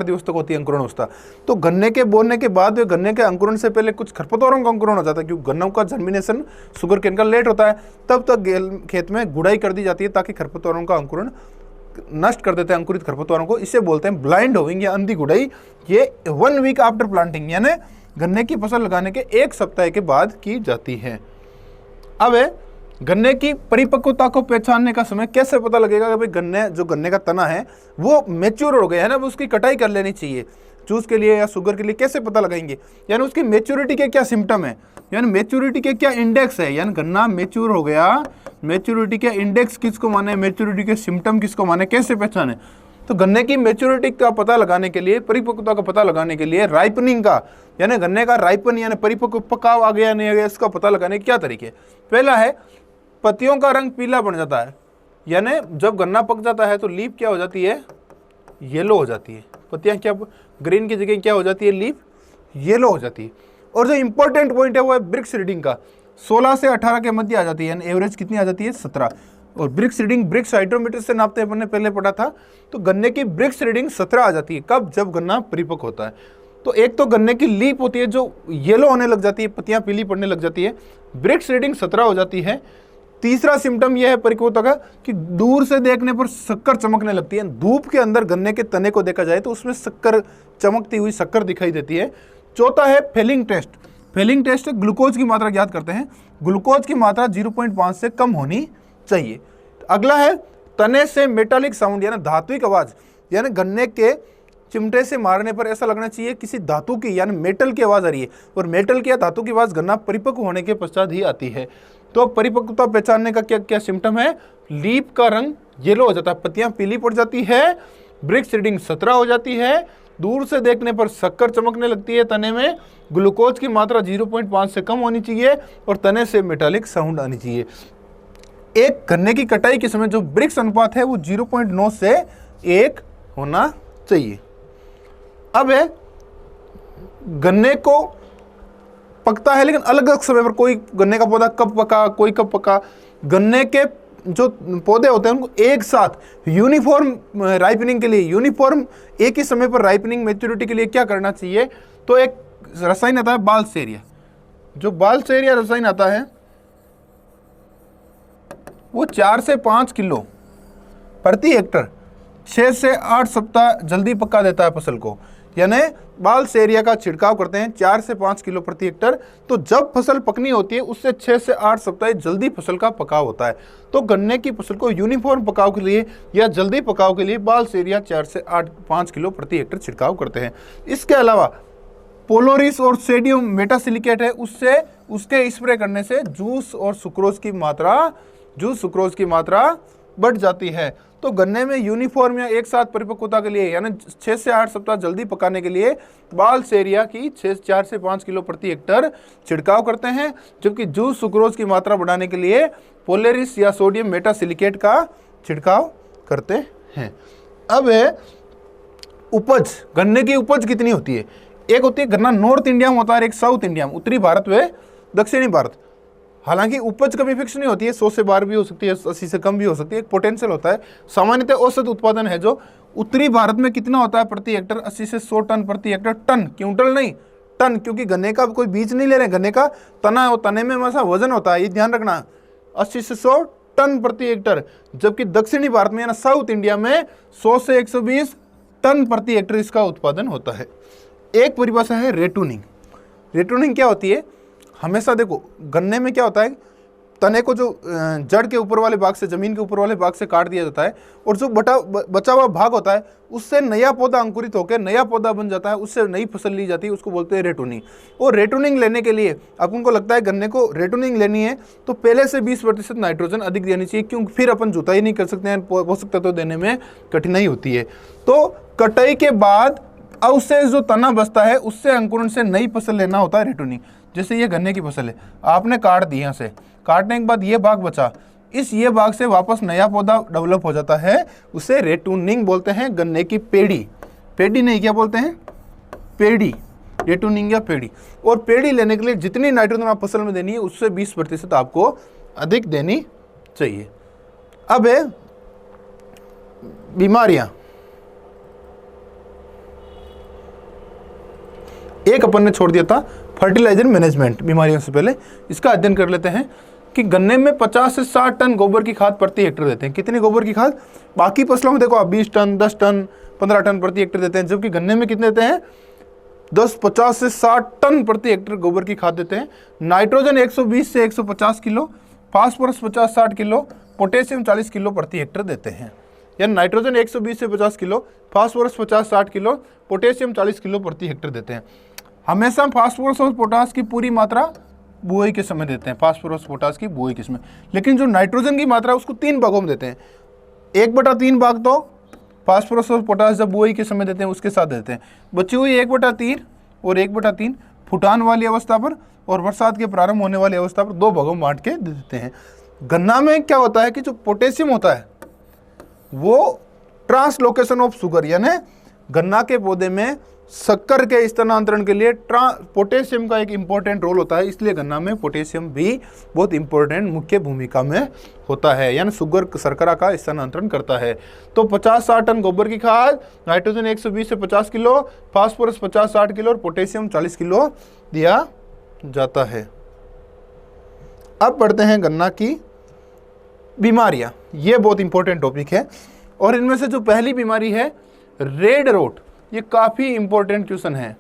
दिवस तक होती है अंकुरण अवस्था। तो गन्ने के बोने के बाद गन्ने के अंकुरण से पहले कुछ खरपतवारों का अंकुरण हो जाता है, क्योंकि गन्नों का जर्मिनेशन शुगर केन का लेट होता है। तब तक खेत में गुड़ाई कर दी जाती है ताकि खरपतवारों का अंकुरण नष्ट कर देते हैं अंकुरित खरपतवारों को। इसे बोलते हैं ब्लाइंड होविंग या अंधी गुड़ाई। ये 1 वीक आफ्टर प्लांटिंग यानी गन्ने की फसल लगाने के 1 सप्ताह के बाद की जाती है। अब गन्ने की परिपक्वता को पहचानने का समय कैसे पता लगेगा कि भाई गन्ने का तना है वो मैच्योर हो गया है ना, वो उसकी कटाई कर लेनी चाहिए। जूस के लिए या शुगर के लिए कैसे पता लगाएंगे, यानी उसकी मैच्योरिटी के क्या सिम्टम है, यानी मैच्योरिटी के क्या इंडेक्स है, यानी गन्ना मैच्योर हो गया, मैच्योरिटी के इंडेक्स किसको माने, मैच्योरिटी के सिम्टम किसको माने, कैसे पहचाने। तो गन्ने की मैच्योरिटी का पता लगाने के लिए, परिपक्वता का पता लगाने के लिए राइपनिंग का, यानी गन्ने का राइपन यानी परिपक्व पकाव आ गया नहीं आ गया, इसका पता लगाने के क्या तरीके। पहला है पत्तियों का रंग पीला बन जाता है, यानी जब गन्ना पक जाता है तो लीफ क्या हो जाती है, येलो हो जाती है। पत्तियां क्या ग्रीन की जगह क्या हो जाती है, लीफ येलो हो जाती है। और जो इंपॉर्टेंट पॉइंट है वो है ब्रिक्स रीडिंग का, 16 से 18 के मध्य आ जाती है, यानी एवरेज कितनी आ जाती है, 17। और ब्रिक्स रीडिंग ब्रिक्स हाइड्रोमीटर से नापते हैं, अपन ने पहले पढ़ा था। तो गन्ने की ब्रिक्स रीडिंग 17 आ जाती है, कब, जब गन्ना परिपक्व होता है। तो एक तो गन्ने की लीफ होती है जो येलो होने लग जाती है, पत्तियां पीली पड़ने लग जाती है, ब्रिक्स रीडिंग 17 हो जाती है। तीसरा सिम्टम यह है परिपक्वता का कि दूर से देखने पर शक्कर चमकने लगती है। धूप के अंदर गन्ने के तने को देखा जाए तो उसमें शक्कर, चमकती हुई शक्कर दिखाई देती है। चौथा है Fehling test. Fehling test glucose की मात्रा ज्ञात करते हैं, ग्लूकोज की मात्रा 0.5 से कम होनी चाहिए। अगला है तने से मेटालिक साउंड, यानी धात्विक आवाज, यानी गन्ने के चिमटे से मारने पर ऐसा लगना चाहिए किसी धातु की यानी मेटल की आवाज आ रही है, और मेटल की या धातु की आवाज गन्ना परिपक्व होने के पश्चात ही आती है। तो परिपक्वता पहचानने का क्या क्या सिम्टम है, लीफ का रंग येलो हो जाता है, पत्तियां पीली पड़ जाती है, ब्रिक्स रीडिंग 17 हो जाती है, दूर से देखने पर शक्कर चमकने लगती है तने में, ग्लूकोज की मात्रा 0.5 से कम होनी चाहिए, और तने से मेटालिक साउंड आनी चाहिए। एक गन्ने की कटाई के समय जो ब्रिक्स अनुपात है वो 0.9 से 1 होना चाहिए। अब है गन्ने को पकता है लेकिन अलग अलग समय पर, कोई गन्ने का पौधा कब पका, कोई कब पका। गन्ने के जो पौधे होते हैं उनको एक साथ यूनिफॉर्म राइपनिंग के लिए, यूनिफॉर्म एक ही समय पर राइपनिंग मैच्योरिटी के लिए क्या करना चाहिए, तो एक रसायन आता है बालसेरिया। जो बालसेरिया रसायन आता है वो 4 से 5 किलो प्रति हेक्टर 6 से 8 सप्ताह जल्दी पका देता है फसल को, यानी बालसेरिया का छिड़काव करते हैं 4 से 5 किलो प्रति हेक्टर। तो जब फसल पकनी होती है उससे 6 से 8 सप्ताह जल्दी फसल का पकाव होता है। तो गन्ने की फसल को यूनिफॉर्म पकाव के लिए या जल्दी पकाव के लिए बालसेरिया 4 से 5 किलो प्रति हेक्टर छिड़काव करते हैं। इसके अलावा पोलोरिस और सोडियम मेटासिलिकेट है, उससे उसके स्प्रे करने से जूस सुक्रोज की मात्रा बढ़ जाती है। तो गन्ने में यूनिफॉर्म या एक साथ परिपक्वता के लिए यानी 6 से 8 सप्ताह जल्दी पकाने के लिए बालसेरिया की 4 से 5 किलो प्रति हेक्टर छिड़काव करते हैं, जबकि जूस सुक्रोज की मात्रा बढ़ाने के लिए पोलेरिस या सोडियम मेटासिलिकेट का छिड़काव करते हैं। अब है उपज, गन्ने की उपज कितनी होती है। एक होती है गन्ना नॉर्थ इंडिया में होता है, एक साउथ इंडिया में, उत्तरी भारत व दक्षिणी भारत। हालांकि उपज कभी फिक्स नहीं होती है, 100 से 12 भी हो सकती है, 80 से कम भी हो सकती है, एक पोटेंशियल होता है। सामान्यतः औसत उत्पादन है जो उत्तरी भारत में कितना होता है प्रति हेक्टर, 80 से 100 टन प्रति हेक्टर, टन, क्विंटल नहीं टन, क्योंकि गन्ने का कोई बीज नहीं ले रहे, गन्ने का तना है, तने में वैसा वजन होता है, ये ध्यान रखना, 80 से 100 टन प्रति हेक्टर। जबकि दक्षिणी भारत में यानी साउथ इंडिया में 100 से 120 टन प्रति हेक्टर इसका उत्पादन होता है। एक परिभाषा है रेटूनिंग। रेटूनिंग क्या होती है, हमेशा देखो गन्ने में क्या होता है, तने को जो जड़ के ऊपर वाले भाग से, जमीन के ऊपर वाले भाग से काट दिया जाता है, और जो बचा हुआ भाग होता है उससे नया पौधा अंकुरित होकर नया पौधा बन जाता है, उससे नई फसल ली जाती है, उसको बोलते हैं रेटूनिंग। और रेटूनिंग लेने के लिए अपन को लगता है गन्ने को रेटूनिंग लेनी है तो पहले से 20% नाइट्रोजन अधिक देनी चाहिए, क्योंकि फिर अपन जुताई नहीं कर सकते हैं, पोषक तत्व देने में कठिनाई होती है। तो कटाई के बाद अवशेष जो तना बचता है उससे अंकुरण से नई फसल लेना होता है रेटूनिंग। जैसे ये गन्ने की फसल है, आपने काट दी, यहाँ से काटने के बाद ये भाग बचा, ये भाग से वापस नया पौधा डेवलप हो जाता है, उसे रेटूनिंग बोलते हैं। गन्ने की पेड़ी नहीं, क्या बोलते हैं, पेड़ी, रेटूनिंग या पेड़ी। और पेड़ी लेने के लिए जितनी नाइट्रोजन आप फसल में देनी है उससे 20% आपको अधिक देनी चाहिए। अब है बीमारियां, एक अपन ने छोड़ दिया था फर्टिलाइजर मैनेजमेंट बीमारियों से पहले। इसका अध्ययन कर लेते हैं कि गन्ने में 50 से 60 टन गोबर की खाद प्रति हेक्टेयर देते हैं। कितनी गोबर की खाद? बाकी फसलों में देखो आप 20 टन, 10 टन, 15 टन प्रति हेक्टेयर देते हैं, जबकि गन्ने में कितने देते हैं? 50 से 60 टन प्रति हेक्टेयर गोबर की खाद देते हैं। नाइट्रोजन 120 से 150 kilo, phosphorus 50-60 kilo, potassium 40 kilo प्रति हेक्टेयर देते हैं। यानी नाइट्रोजन 120 से 50 kilo, phosphorus 50-60 kilo, potassium 40 kilo प्रति हेक्टेयर देते हैं। हमेशा फास्फोरस और पोटास की पूरी मात्रा बुआई के समय देते हैं, फास्फोरस पोटास की बुआई के समय। लेकिन जो नाइट्रोजन की मात्रा है उसको 3 भागों में देते हैं। 1/3 भाग तो फास्फोरस और पोटास जब बुआई के समय देते हैं उसके साथ देते हैं। बची हुई 1/3 और 1/3 फुटान वाली अवस्था पर और बरसात के प्रारंभ होने वाली अवस्था पर 2 भागों में बांट के दे देते हैं। गन्ना में क्या होता है कि जो पोटेशियम होता है वो ट्रांसलोकेशन ऑफ शुगर, यानी गन्ना के पौधे में शक्कर के स्थानांतरण के लिए पोटेशियम का एक इंपॉर्टेंट रोल होता है। इसलिए गन्ना में पोटेशियम भी बहुत इंपॉर्टेंट मुख्य भूमिका में होता है, यानी शुगर शर्करा का स्थानांतरण करता है। तो 50-60 टन गोबर की खाद, नाइट्रोजन 120 से 50 किलो, फास्फोरस 50-60 किलो और पोटेशियम 40 किलो दिया जाता है। अब पढ़ते हैं गन्ना की बीमारियां। ये बहुत इंपॉर्टेंट टॉपिक है और इनमें से जो पहली बीमारी है रेड रोट, ये काफ़ी इंपॉर्टेंट क्वेश्चन है।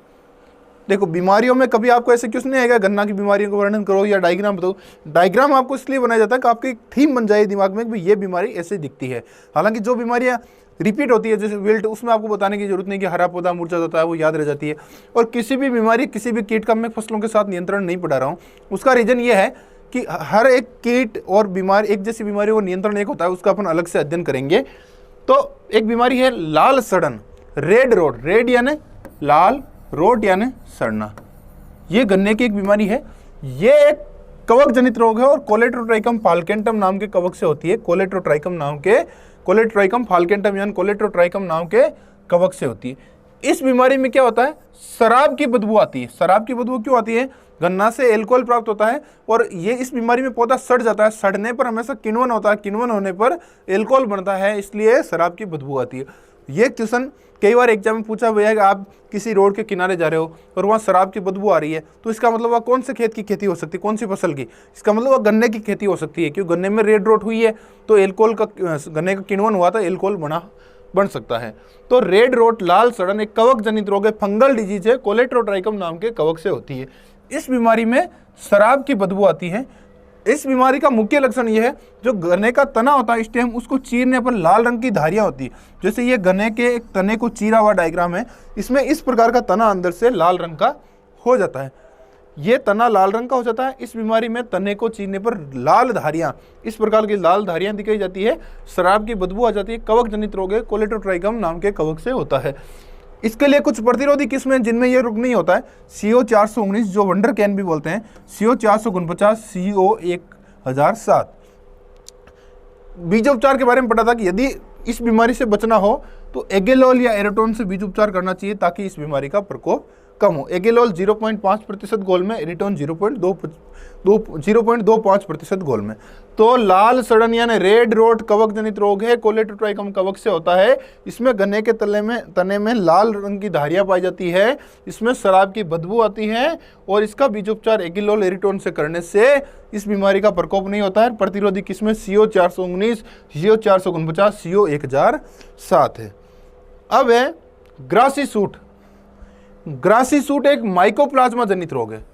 देखो बीमारियों में कभी आपको ऐसे क्वेश्चन नहीं आएगा गन्ना की बीमारियों का वर्णन करो या डायग्राम बताओ। डायग्राम आपको इसलिए बनाया जाता है कि आपकी एक थीम बन जाए दिमाग में कि ये बीमारी ऐसे दिखती है। हालांकि जो बीमारियां रिपीट होती है जैसे विल्ट, उसमें आपको बताने की जरूरत नहीं कि हरा पौधा मुरझा जाता है, वो याद रह जाती है। और किसी भी बीमारी, किसी भी कीट का मैं फसलों के साथ नियंत्रण नहीं पढ़ा रहा हूँ, उसका रीजन ये है कि हर एक कीट और बीमारी, एक जैसी बीमारी को नियंत्रण एक होता है, उसका अपन अलग से अध्ययन करेंगे। तो एक बीमारी है लाल सड़न, रेड रोट, रेड यानी लाल, रोट यानी सड़ना। ये गन्ने की एक बीमारी है। ये एक कवक जनित रोग है और कोलेटोट्राइकम फाल्केंटम नाम के कवक से होती है। कोलेटोट्राइकम फाल्केंटम यानी कोलेटोट्राइकम नाम के कवक से होती है। इस बीमारी में क्या होता है? शराब की बदबू आती है। शराब की बदबू क्यों आती है? गन्ना से एल्कोहल प्राप्त होता है और ये इस बीमारी में पौधा सड़ जाता है। सड़ने पर हमेशा किण्वन होता है, किण्वन होने पर एल्कोहल बनता है, इसलिए शराब की बदबू आती है। ये क्वेश्चन कई बार एग्जाम में पूछा हुआ है कि आप किसी रोड के किनारे जा रहे हो और वहाँ शराब की बदबू आ रही है, तो इसका मतलब वह कौन से खेत की खेती हो सकती है, कौन सी फसल की? इसका मतलब वह गन्ने की खेती हो सकती है, क्योंकि गन्ने में रेड रोट हुई है तो एल्कोहल का, गन्ने का किण्वन हुआ था, एल्कोहल बन सकता है। तो रेड रोट, लाल सड़न एक कवक जनित रोग है, फंगल डिजीज है, कोलेटोट्राइकम नाम के कवक से होती है। इस बीमारी में शराब की बदबू आती है। इस बीमारी का मुख्य लक्षण यह है, जो गन्ने का तना होता है स्टेम, उसको चीरने पर लाल रंग की धारियां होती है। जैसे ये गन्ने के एक तने को चीरा हुआ डायग्राम है, इसमें इस प्रकार का तना अंदर से लाल रंग का हो जाता है। ये तना लाल रंग का हो जाता है। इस बीमारी में तने को चीरने पर लाल धारियां, इस प्रकार की लाल धारियां दिखाई जाती है, शराब की बदबू आ जाती है। कवक जनित रोग है, कोलेटोट्राइकम नाम के कवक से होता है। इसके लिए कुछ प्रतिरोधी किस्में जिनमें यह रोग नहीं होता है, CO 419 जो वंडर कैन भी बोलते हैं, CO 449, CO 1007। बीजोपचार के बारे में पढ़ा था कि यदि इस बीमारी से बचना हो तो एगेलोल या एरेटोन से बीजोपचार करना चाहिए ताकि इस बीमारी का प्रकोप कम हो। एगेलोल 0.5% घोल में, एरेटोन 0.25% घोल में। तो लाल सड़न यानी रेड रोट कवक जनित रोग है, कोलेटोट्राइकम कवक से होता है। इसमें गन्ने के तने में लाल रंग की धारियां पाई जाती है, इसमें शराब की बदबू आती है और इसका बीजोपचार एगेलोल एरेटोन से करने से इस बीमारी का प्रकोप नहीं होता है। प्रतिरोधी किस्में CO 419, CO 449, CO 1007 है। अब है ग्रासी सूट। ग्रासी सूट एक माइकोप्लाज्मा जनित रोग है।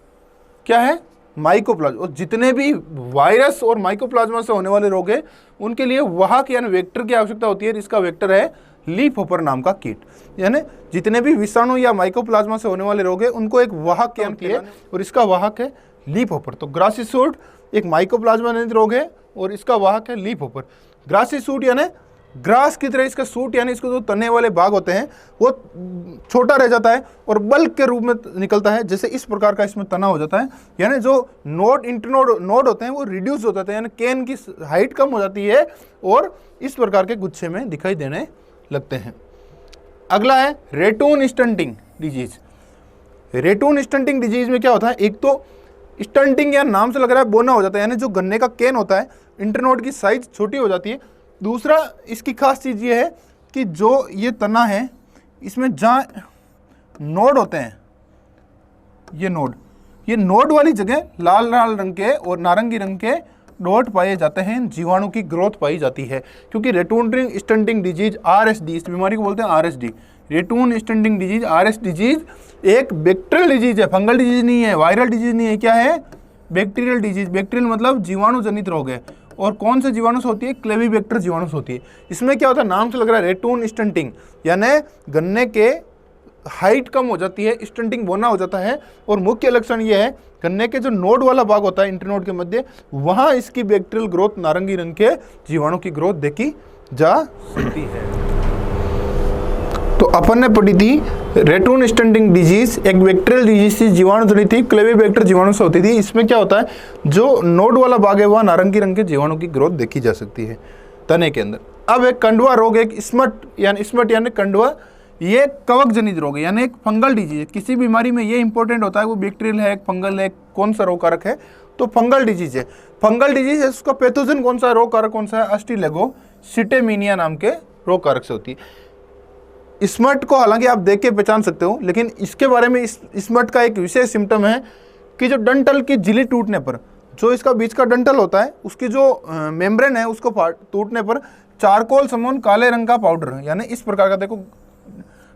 क्या है? माइकोप्लाज्मा। और जितने भी वायरस और माइकोप्लाज्मा से होने वाले रोग हैं उनके लिए वाहक यानी वेक्टर की आवश्यकता होती है। इसका वेक्टर है लीफ होपर नाम का कीट। यानी जितने भी विषाणु या माइकोप्लाज्मा से होने वाले रोग हैं उनको एक वाहक की होती है और इसका वाहक है लीफ होपर। तो ग्रासी सूट एक माइकोप्लाज्मा जनित रोग है और इसका वाहक है लीफ होपर। ग्रासी सूट यानी ग्रास की तरह इसका सूट यानी इसको जो तने वाले भाग होते हैं वो छोटा रह जाता है और बल्क के रूप में निकलता है। जैसे इस प्रकार का इसमें तना हो जाता है, यानी जो इंटरनोड होते हैं वो रिड्यूस हो जाते हैं, यानी केन की हाइट कम हो जाती है और इस प्रकार के गुच्छे में दिखाई देने लगते हैं। अगला है रेटून स्टंटिंग डिजीज। रेटून स्टंटिंग डिजीज में क्या होता है? एक तो स्टंटिंग या नाम से लग रहा है बोना हो जाता है, यानी जो गन्ने का केन होता है इंटरनोड की साइज छोटी हो जाती है दूसरा इसकी खास चीज़ ये है कि जो ये तना है इसमें जहाँ नोड होते हैं, ये नोड वाली जगह लाल लाल रंग के और नारंगी रंग के डॉट पाए जाते हैं, जीवाणु की ग्रोथ पाई जाती है। क्योंकि रेटून स्टंटिंग डिजीज RSD, इस बीमारी को बोलते हैं RSD, ratoon stunting disease RS disease एक बैक्टीरियल डिजीज है, फंगल डिजीज नहीं है, वायरल डिजीज नहीं है। क्या है? Bacterial disease. बैक्टीरियल मतलब जीवाणु जनित रोग है। और कौन से जीवाणु से होती है? क्लेवीबैक्टर जीवाणु से होती है। इसमें क्या होता है, नाम से लग रहा है रेटून स्टंटिंग, यानी गन्ने के हाइट कम हो जाती है, स्टंटिंग बोना हो जाता है। और मुख्य लक्षण ये है, गन्ने के जो नोड वाला भाग होता है इंटरनोड के मध्य, वहां इसकी बैक्टीरियल ग्रोथ, नारंगी रंग के जीवाणु की ग्रोथ देखी जा सकती है। तो अपन ने पढ़ी थी रेटून स्टंटिंग डिजीज एक बैक्टीरियल डिजीज थी, जीवाणु जनित थी, क्लेवीबैक्टर जीवाणु से होती थी। इसमें क्या होता है, जो नोड वाला भाग है वहाँ नारंगी रंग के जीवाणु की ग्रोथ देखी जा सकती है तने के अंदर। अब एक कंडवा रोग, एक स्मट यानी कंडवा, ये कवक जनित रोग है, यानी एक फंगल डिजीज। किसी बीमारी में ये इंपॉर्टेंट होता है वो बैक्टीरियल है, फंगल है, कौन सा रोग कारक है, तो फंगल डिजीज है। फंगल डिजीज है, उसका पैथोजन कौन सा, रोग कारक कौन सा है, अस्टिलेगोसिटेमिनिया नाम के रोग कारक से होती है। स्मट को हालांकि आप देख के पहचान सकते हो, लेकिन इसके बारे में स्मट का एक विशेष सिम्टम है कि जो डंठल की झिल्ली टूटने पर, जो इसका बीच का डंठल होता है उसकी जो मेम्ब्रेन है उसको टूटने पर चारकोल समान काले रंग का पाउडर, यानी इस प्रकार का, देखो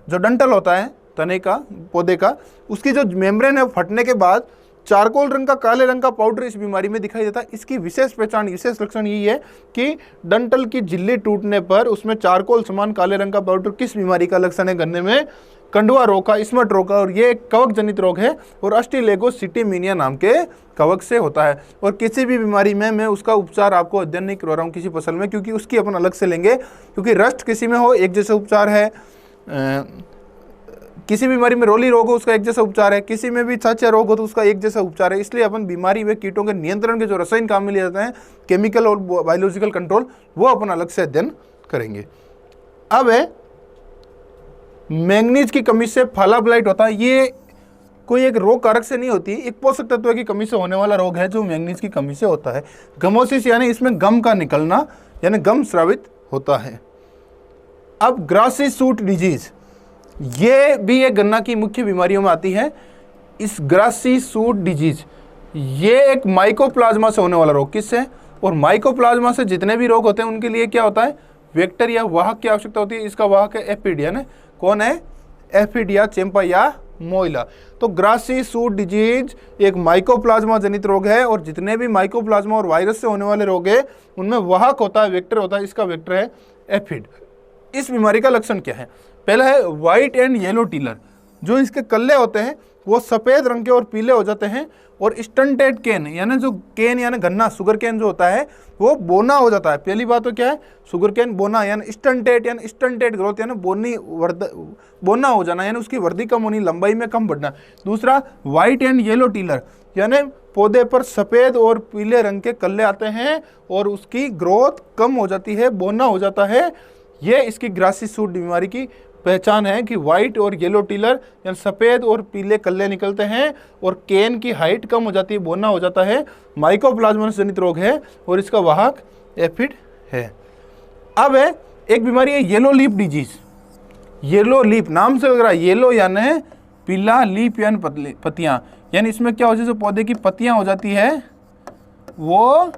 जो डंठल होता है तने का, पौधे का, उसकी जो मेम्ब्रेन है फटने के बाद चारकोल रंग का, काले रंग का पाउडर इस बीमारी में दिखाई देता है। इसकी विशेष पहचान, विशेष लक्षण यही है कि डंठल की झिल्ली टूटने पर उसमें चारकोल समान काले रंग का पाउडर किस बीमारी का लक्षण है, गन्ने में कंडवा रोग का, स्मट रोग का। और ये एक कवक जनित रोग है और अस्टिलेगोसिटेमिनिया नाम के कवक से होता है। और किसी भी बीमारी में मैं उसका उपचार आपको अध्ययन नहीं करवा रहा हूँ किसी फसल में, क्योंकि उसकी अपन अलग से लेंगे। क्योंकि रस्ट किसी में हो एक जैसा उपचार है, किसी बीमारी में रोली रोग हो उसका एक जैसा उपचार है, किसी में भी छाछा रोग हो तो उसका एक जैसा उपचार है। इसलिए अपन बीमारी व कीटों के नियंत्रण के जो रसायन काम में लिए जाते हैं, केमिकल और बायोलॉजिकल कंट्रोल, वो अपन अलग से अध्ययन करेंगे। अब है मैंगनीज की कमी से फाला ब्लाइट होता है। ये कोई एक रोग कारक से नहीं होती, एक पोषक तत्व की कमी से होने वाला रोग है जो मैंगनीज की कमी से होता है। गमोसिस यानी इसमें गम का निकलना, यानी गम स्रावित होता है। अब ग्रासी सूट डिजीज, ये भी एक गन्ना की मुख्य बीमारियों में आती है। इस ग्रासी सूट डिजीज ये एक माइकोप्लाज्मा से होने वाला रोग, किससे, और माइकोप्लाज्मा से जितने भी रोग होते हैं उनके लिए क्या होता है, वेक्टर या वाहक की आवश्यकता होती है। इसका वाहक है एफिड, यानी कौन है, एफिड या चेम्पा या मोइला। तो ग्रासी सूट डिजीज एक माइकोप्लाज्मा जनित रोग है और जितने भी माइकोप्लाज्मा और वायरस से होने वाले रोग है उनमें वाहक होता है, वेक्टर होता है, इसका वेक्टर है एफिड। इस बीमारी का लक्षण क्या है, पहला है व्हाइट एंड येलो टीलर, जो इसके कल्ले होते हैं वो सफ़ेद रंग के और पीले हो जाते हैं। और स्टंटेड केन, यानी जो केन यानी गन्ना, शुगर केन जो होता है वो बोना हो जाता है। पहली बात तो क्या है, शुगर केन बोना, यानी स्टंटेड ग्रोथ, यानी बोना हो जाना, यानी उसकी वृद्धि कम होनी, लंबाई में कम बढ़ना। दूसरा व्हाइट एंड येलो टीलर, यानी पौधे पर सफ़ेद और पीले रंग के कल्ले आते हैं और उसकी ग्रोथ कम हो जाती है, बोना हो जाता है। ये इसकी ग्रासी सूट बीमारी की पहचान है कि व्हाइट और येलो टीलर यानी सफ़ेद और पीले कल्ले निकलते हैं और केन की हाइट कम हो जाती है, बोना हो जाता है। माइकोप्लाज्मा जनित रोग है और इसका वाहक एफिड है। अब है एक बीमारी है yellow leaf disease. Yellow leaf नाम से लग रहा है, येलो यानी पीला, लीफ यानी पत्तियाँ, यानी इसमें क्या हो जाए, जो पौधे की पत्तियाँ हो जाती है वो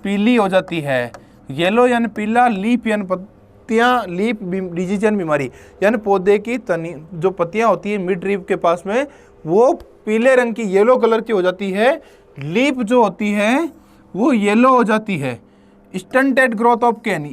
पीली हो जाती है। येलो यानी पीला, लीफ यानी लीफ डिजीज यानी बीमारी, यानी पौधे की तनी जो पत्तियां होती है मिड लीफ के पास में वो पीले रंग की, येलो कलर की हो जाती है। लीफ जो होती है वो येलो हो जाती है। स्टंटेड ग्रोथ ऑफ केन,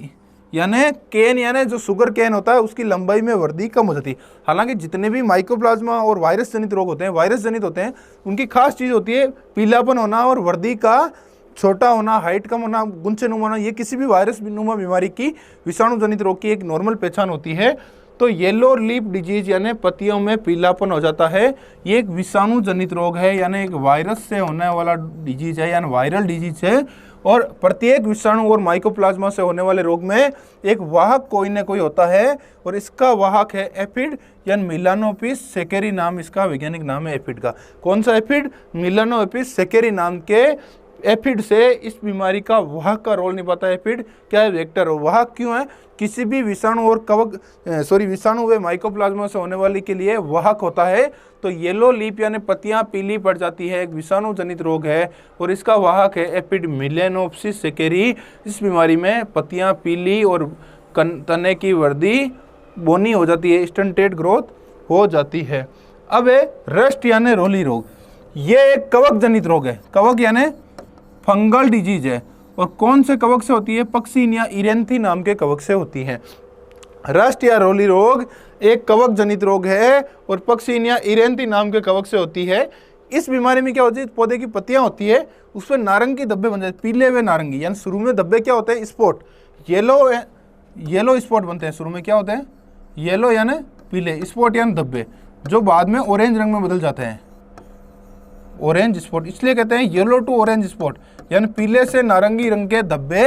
यानी जो शुगर केन होता है उसकी लंबाई में वृद्धि कम हो जाती है। हालांकि जितने भी माइकोप्लाज्मा और वायरस जनित रोग होते हैं, वायरस जनित होते हैं, उनकी खास चीज़ होती है पीलापन होना और वृद्धि का छोटा होना, हाइट कम होना, गुंचे नुमा होना। ये किसी भी वायरस नुमा बीमारी की, विषाणु जनित रोग की एक नॉर्मल पहचान होती है। तो येलो लीफ डिजीज यानी पत्तियों में पीलापन हो जाता है, ये एक विषाणु जनित रोग है, यानी एक वायरस से होने वाला डिजीज है, यानी वायरल डिजीज है। और प्रत्येक विषाणु और माइकोप्लाज्मा से होने वाले रोग में एक वाहक कोई न कोई होता है और इसका वाहक है एफिड यानी मिलानोपिस सेकेरी, नाम इसका वैज्ञानिक नाम है एफिड का। कौन सा एफिड, मिलानोपिस सेकेरी नाम के एफिड से इस बीमारी का वाहक का रोल निभाता है। एफिड क्या है? वेक्टर। और वाहक क्यों है? किसी भी विषाणु और विषाणु व माइकोप्लाज्मा से होने वाली के लिए वाहक होता है। तो येलो लीफ यानी पत्तियां पीली पड़ जाती है, एक विषाणु जनित रोग है और इसका वाहक है एफिड मिलेनोप्सिस सेकेरी। इस बीमारी में पत्तियां पीली और तने की वृद्धि बोनी हो जाती है, स्टंटेड ग्रोथ हो जाती है। अब है रस्ट यानी रोली रोग। ये एक कवक जनित रोग है। कवक यानी फंगल डिजीज है और कौन से कवक से होती है? पक्सीनिया इरेंथी नाम के कवक से होती है। रस्ट या रोली रोग एक कवक जनित रोग है और पक्सीनिया इरेंथी नाम के कवक से होती है। इस बीमारी में क्या होती है? पौधे की पत्तियां होती है, उस पर नारंगी धब्बे बन जाते, पीले व नारंगी, यानी शुरू में धब्बे क्या होते हैं? स्पॉट, येलो स्पॉट बनते हैं। शुरू में क्या होते हैं? येलो यानी पीले, स्पॉट यानी धब्बे, जो बाद में ऑरेंज रंग में बदल जाते हैं, ऑरेंज स्पॉट। इसलिए कहते हैं येलो टू ऑरेंज स्पॉट, यानी पीले से नारंगी रंग के धब्बे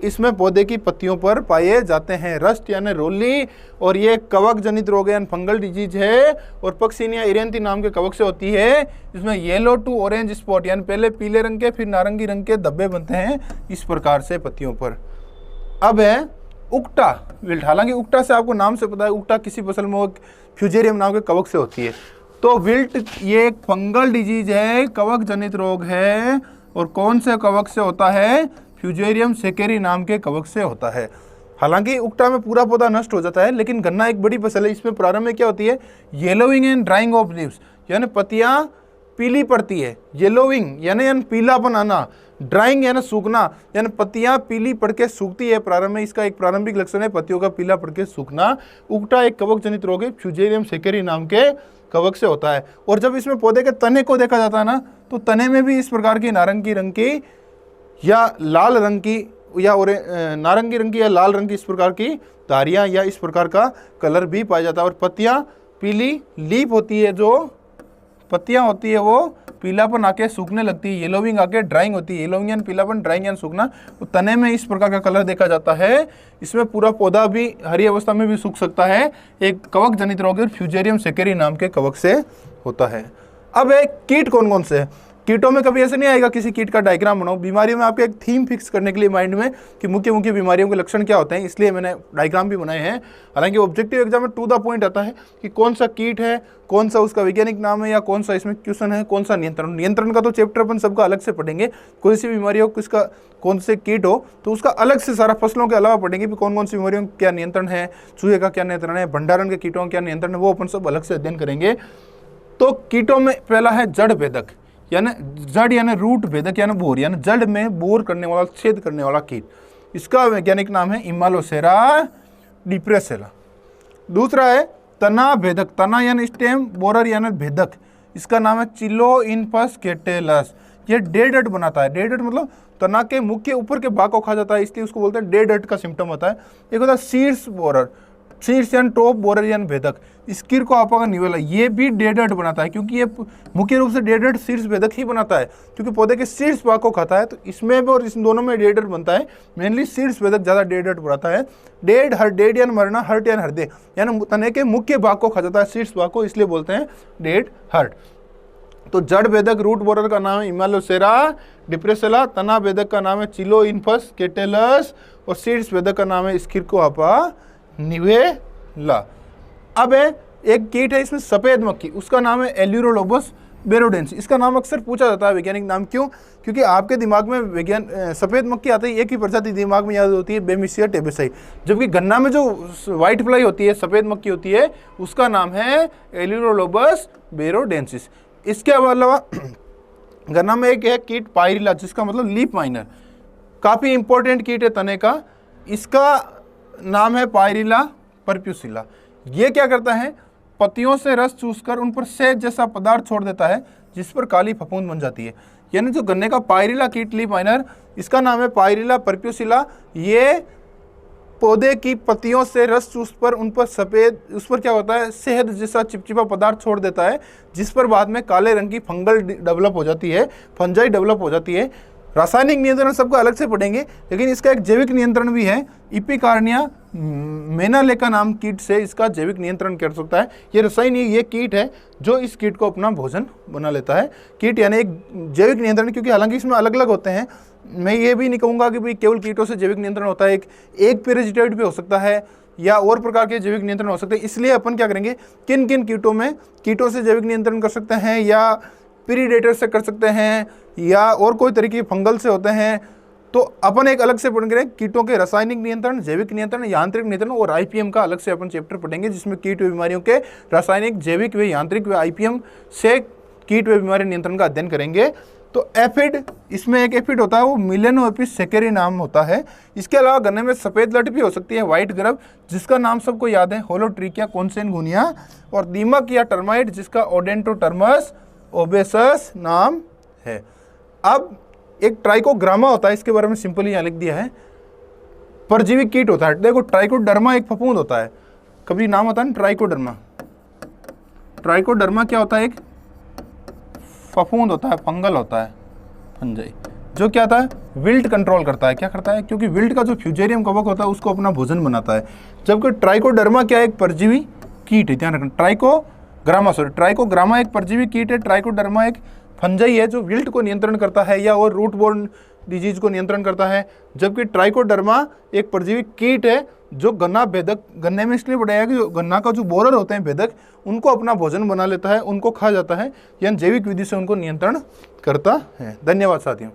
इसमें पौधे की पत्तियों पर पाए जाते हैं। रस्ट यानी रोली और ये कवक जनित रोग यानी फंगल डिजीज है और पक्सीनिया इरेंथी नाम के कवक से होती है। इसमें येलो टू ऑरेंज स्पॉट यानी पहले पीले रंग के फिर नारंगी रंग के धब्बे बनते हैं इस प्रकार से पत्तियों पर। अब है उक्टा विल्ट। हालांकि उक्टा से आपको नाम से पता है, उक्टा किसी फसल में फ्यूजेरियम नाम के कवक से होती है। तो विल्ट ये एक फंगल डिजीज है, कवक जनित रोग है और कौन से कवक से होता है? फ्यूजेरियम सेकेरी नाम के कवक से होता है। हालांकि उक्टा में पूरा पौधा नष्ट हो जाता है, लेकिन गन्ना एक बड़ी फसल है। इसमें प्रारंभ में क्या होती है? Yellowing and drying of leaves, यानी पत्तियां पीली पड़ती है। येलोइंग यानी पीलापन आना, ड्राइंग यानी सूखना, यानी पत्तियां पीली पड़ के सूखती है प्रारंभ में। इसका एक प्रारंभिक लक्षण है पत्तियों का पीला पड़ के सूखना। उक्टा एक कवक जनित रोग है, फ्यूजेरियम सेकेरी नाम के कवक से होता है। और जब इसमें पौधे के तने को देखा जाता है ना, तो तने में भी इस प्रकार की नारंगी रंग की या लाल रंग की या नारंगी रंग की या लाल रंग की इस प्रकार की धारियां या इस प्रकार का कलर भी पाया जाता है। और पत्तियां पीली लीफ होती है, जो पत्तियां होती है वो पीलापन आके सूखने लगती है। येलोविंग आके ड्राइंग होती है, येलोविंग यानी पीलापन, ड्राइंग यानी सूखना। तो तने में इस प्रकार का कलर देखा जाता है। इसमें पूरा पौधा भी हरी अवस्था में भी सूख सकता है। एक कवक जनित रोग है, फ्यूजेरियम सेकेरी नाम के कवक से होता है। अब एक कीट कौन कौन से है? कीटों में कभी ऐसे नहीं आएगा किसी कीट का डायग्राम बनाओ। बीमारियों में आपके एक थीम फिक्स करने के लिए माइंड में कि मुख्य मुख्य बीमारियों के लक्षण क्या होते हैं, इसलिए मैंने डायग्राम भी बनाए हैं। हालांकि ऑब्जेक्टिव एग्जाम में टू द पॉइंट आता है कि कौन सा कीट है, कौन सा उसका वैज्ञानिक नाम है, या कौन सा इसमें क्वेश्चन है, कौन सा नियंत्रण का तो चैप्टर अपन सबका अलग से पढ़ेंगे। कोई सी बीमारी हो, किसका कौन से कीट हो, तो उसका अलग से सारा फसलों के अलावा पढ़ेंगे कि कौन कौन सी बीमारियों का क्या नियंत्रण है, चूहे का क्या नियंत्रण है, भंडारण के कीटों का क्या नियंत्रण है, वो अपन सब अलग से अध्ययन करेंगे। तो कीटों में पहला है जड़ भेदक, यानी जड़ यानी रूट भेदक यानी बोर, यानी जड़ में बोर करने वाला, छेद करने वाला कीट। इसका वैज्ञानिक नाम है इमालोसेरा डिप्रेसेला। दूसरा है तना भेदक, तना यानी स्टेम, बोरर यानी भेदक, इसका नाम है चिलोइन्फस कैटेलस। ये डेड बनाता है। डेड मतलब तना के मुख्य ऊपर के भाग को खा जाता है, इसलिए उसको बोलते हैं डेड का सिम्टम होता है। एक होता है सीड्स बोरर, सीड्स यानी टॉप, बोरर यानी भेदक, स्किर को आपका निवेला, ये भी डेडर्ट बनाता है, क्योंकि ये मुख्य रूप से डेडर्ट सीड्स भेदक ही बनाता है, क्योंकि पौधे के सीड्स भाग को खाता है। तो इसमें भी और इस दोनों में डेडर्ट बनता है। मेनली सीड्स भेदक ज़्यादा डेडर्ट बनाता है। डेड हर्ट, डेड यानी मरना, हर्ट यानी हृदय, यानी तने के मुख्य भाग को खा जाता है, सीड्स भाग को, इसलिए बोलते हैं डेड हर्ट। तो जड़ भेदक रूट बोरर का नाम है इमालोसेरा डिप्रेसेला, तना भेदक का नाम है चिलोइन्फस कैटेलस और सीड्स भेदक का नाम है स्किरकोआपा निवेला। अब है एक कीट है इसमें सफेद मक्खी, उसका नाम है एल्यूरोलोबस बेरोडेंस। इसका नाम अक्सर पूछा जाता है वैज्ञानिक नाम, क्यों? क्योंकि आपके दिमाग में सफेद मक्खी आते ही एक ही प्रजाति दिमाग में याद होती है, बेमिसिया टेबेसाई, जबकि गन्ना में जो व्हाइट फ्लाई होती है, सफेद मक्खी होती है, उसका नाम है एल्यूरोलोबस बेरोडेंसिस। इसके अलावा गन्ना में एक है कीट पायरिला, जिसका मतलब लीफ माइनर, काफ़ी इंपॉर्टेंट कीट है तने का। इसका नाम है पायरिला परप्यूसिला। ये क्या करता है? पत्तियों से रस चूसकर उन पर शहद जैसा पदार्थ छोड़ देता है, जिस पर काली फफूंद बन जाती है। यानी जो गन्ने का पायरिला कीट लीफ माइनर, इसका नाम है पायरिला परप्यूसिला। ये पौधे की पत्तियों से रस चूस पर उन पर सफ़ेद, उस पर क्या होता है, शहद जैसा चिपचिपा पदार्थ छोड़ देता है, जिस पर बाद में काले रंग की फंगल डेवलप हो जाती है, फंजाई डेवलप हो जाती है। रासायनिक नियंत्रण सबको अलग से पढ़ेंगे, लेकिन इसका एक जैविक नियंत्रण भी है, इपिकार्निया मेनालेका नाम कीट से इसका जैविक नियंत्रण कर सकता है। ये रसायन ये कीट है जो इस कीट को अपना भोजन बना लेता है। कीट यानी एक जैविक नियंत्रण, क्योंकि हालांकि इसमें अलग अलग होते हैं। मैं ये भी नहीं कहूँगा कि भाई केवल कीटों से जैविक नियंत्रण होता है, एक पैराजिटॉइड पे हो सकता है या और प्रकार के जैविक नियंत्रण हो सकते हैं। इसलिए अपन क्या करेंगे, किन किन कीटों से जैविक नियंत्रण कर सकते हैं, या प्रीडेटर से कर सकते हैं, या और कोई तरीके के फंगल से होते हैं, तो अपन एक अलग से पढ़ेंगे कीटों के रासायनिक नियंत्रण, जैविक नियंत्रण, यांत्रिक नियंत्रण और आईपीएम का अलग से अपन चैप्टर पढ़ेंगे, जिसमें कीट व बीमारियों के रासायनिक, जैविक व यांत्रिक व आईपीएम से कीट व बीमारी नियंत्रण का अध्ययन करेंगे। तो एफिड, इसमें एक एफिड होता है वो मिलेनोएपिस सेकेरी नाम होता है। इसके अलावा गन्ने में सफ़ेद लट भी हो सकती है, व्हाइट ग्रब, जिसका नाम सबको याद है होलोट्रिकिया कॉन्सेनगुनिया, और दीमक या टर्माइट जिसका ओडेंटोटर्मस ओबेसस नाम है। अब एक ट्राइकोग्रामा होता है, इसके बारे में सिंपली यहाँ लिख दिया है, परजीवी कीट होता है। देखो ट्राइकोडर्मा एक फफूंद होता है, कभी नाम होता है ना ट्राइकोडर्मा। ट्राइकोडर्मा क्या होता है, एक फफूंद होता है, फंगल होता है, फंजाई, जो क्या होता है, विल्ट कंट्रोल करता है। क्या करता है, क्योंकि विल्ट का जो फ्यूजेरियम कवक होता है उसको अपना भोजन बनाता है। जबकि ट्राइकोडर्मा क्या है, एक परजीवी कीट है, ध्यान रखना। ट्राइकोग्रामा एक परजीवी कीट है, ट्राइकोडर्मा एक फंजाई है जो विल्ट को नियंत्रण करता है या और रूट बोर्न डिजीज को नियंत्रण करता है। जबकि ट्राइकोडर्मा एक परजीवी कीट है जो गन्ना भेदक, गन्ने में इसलिए बढ़ाया कि गन्ना का जो बोरर होते हैं भेदक, उनको अपना भोजन बना लेता है, उनको खा जाता है, यानी जैविक विधि से उनको नियंत्रण करता है। धन्यवाद साथियों।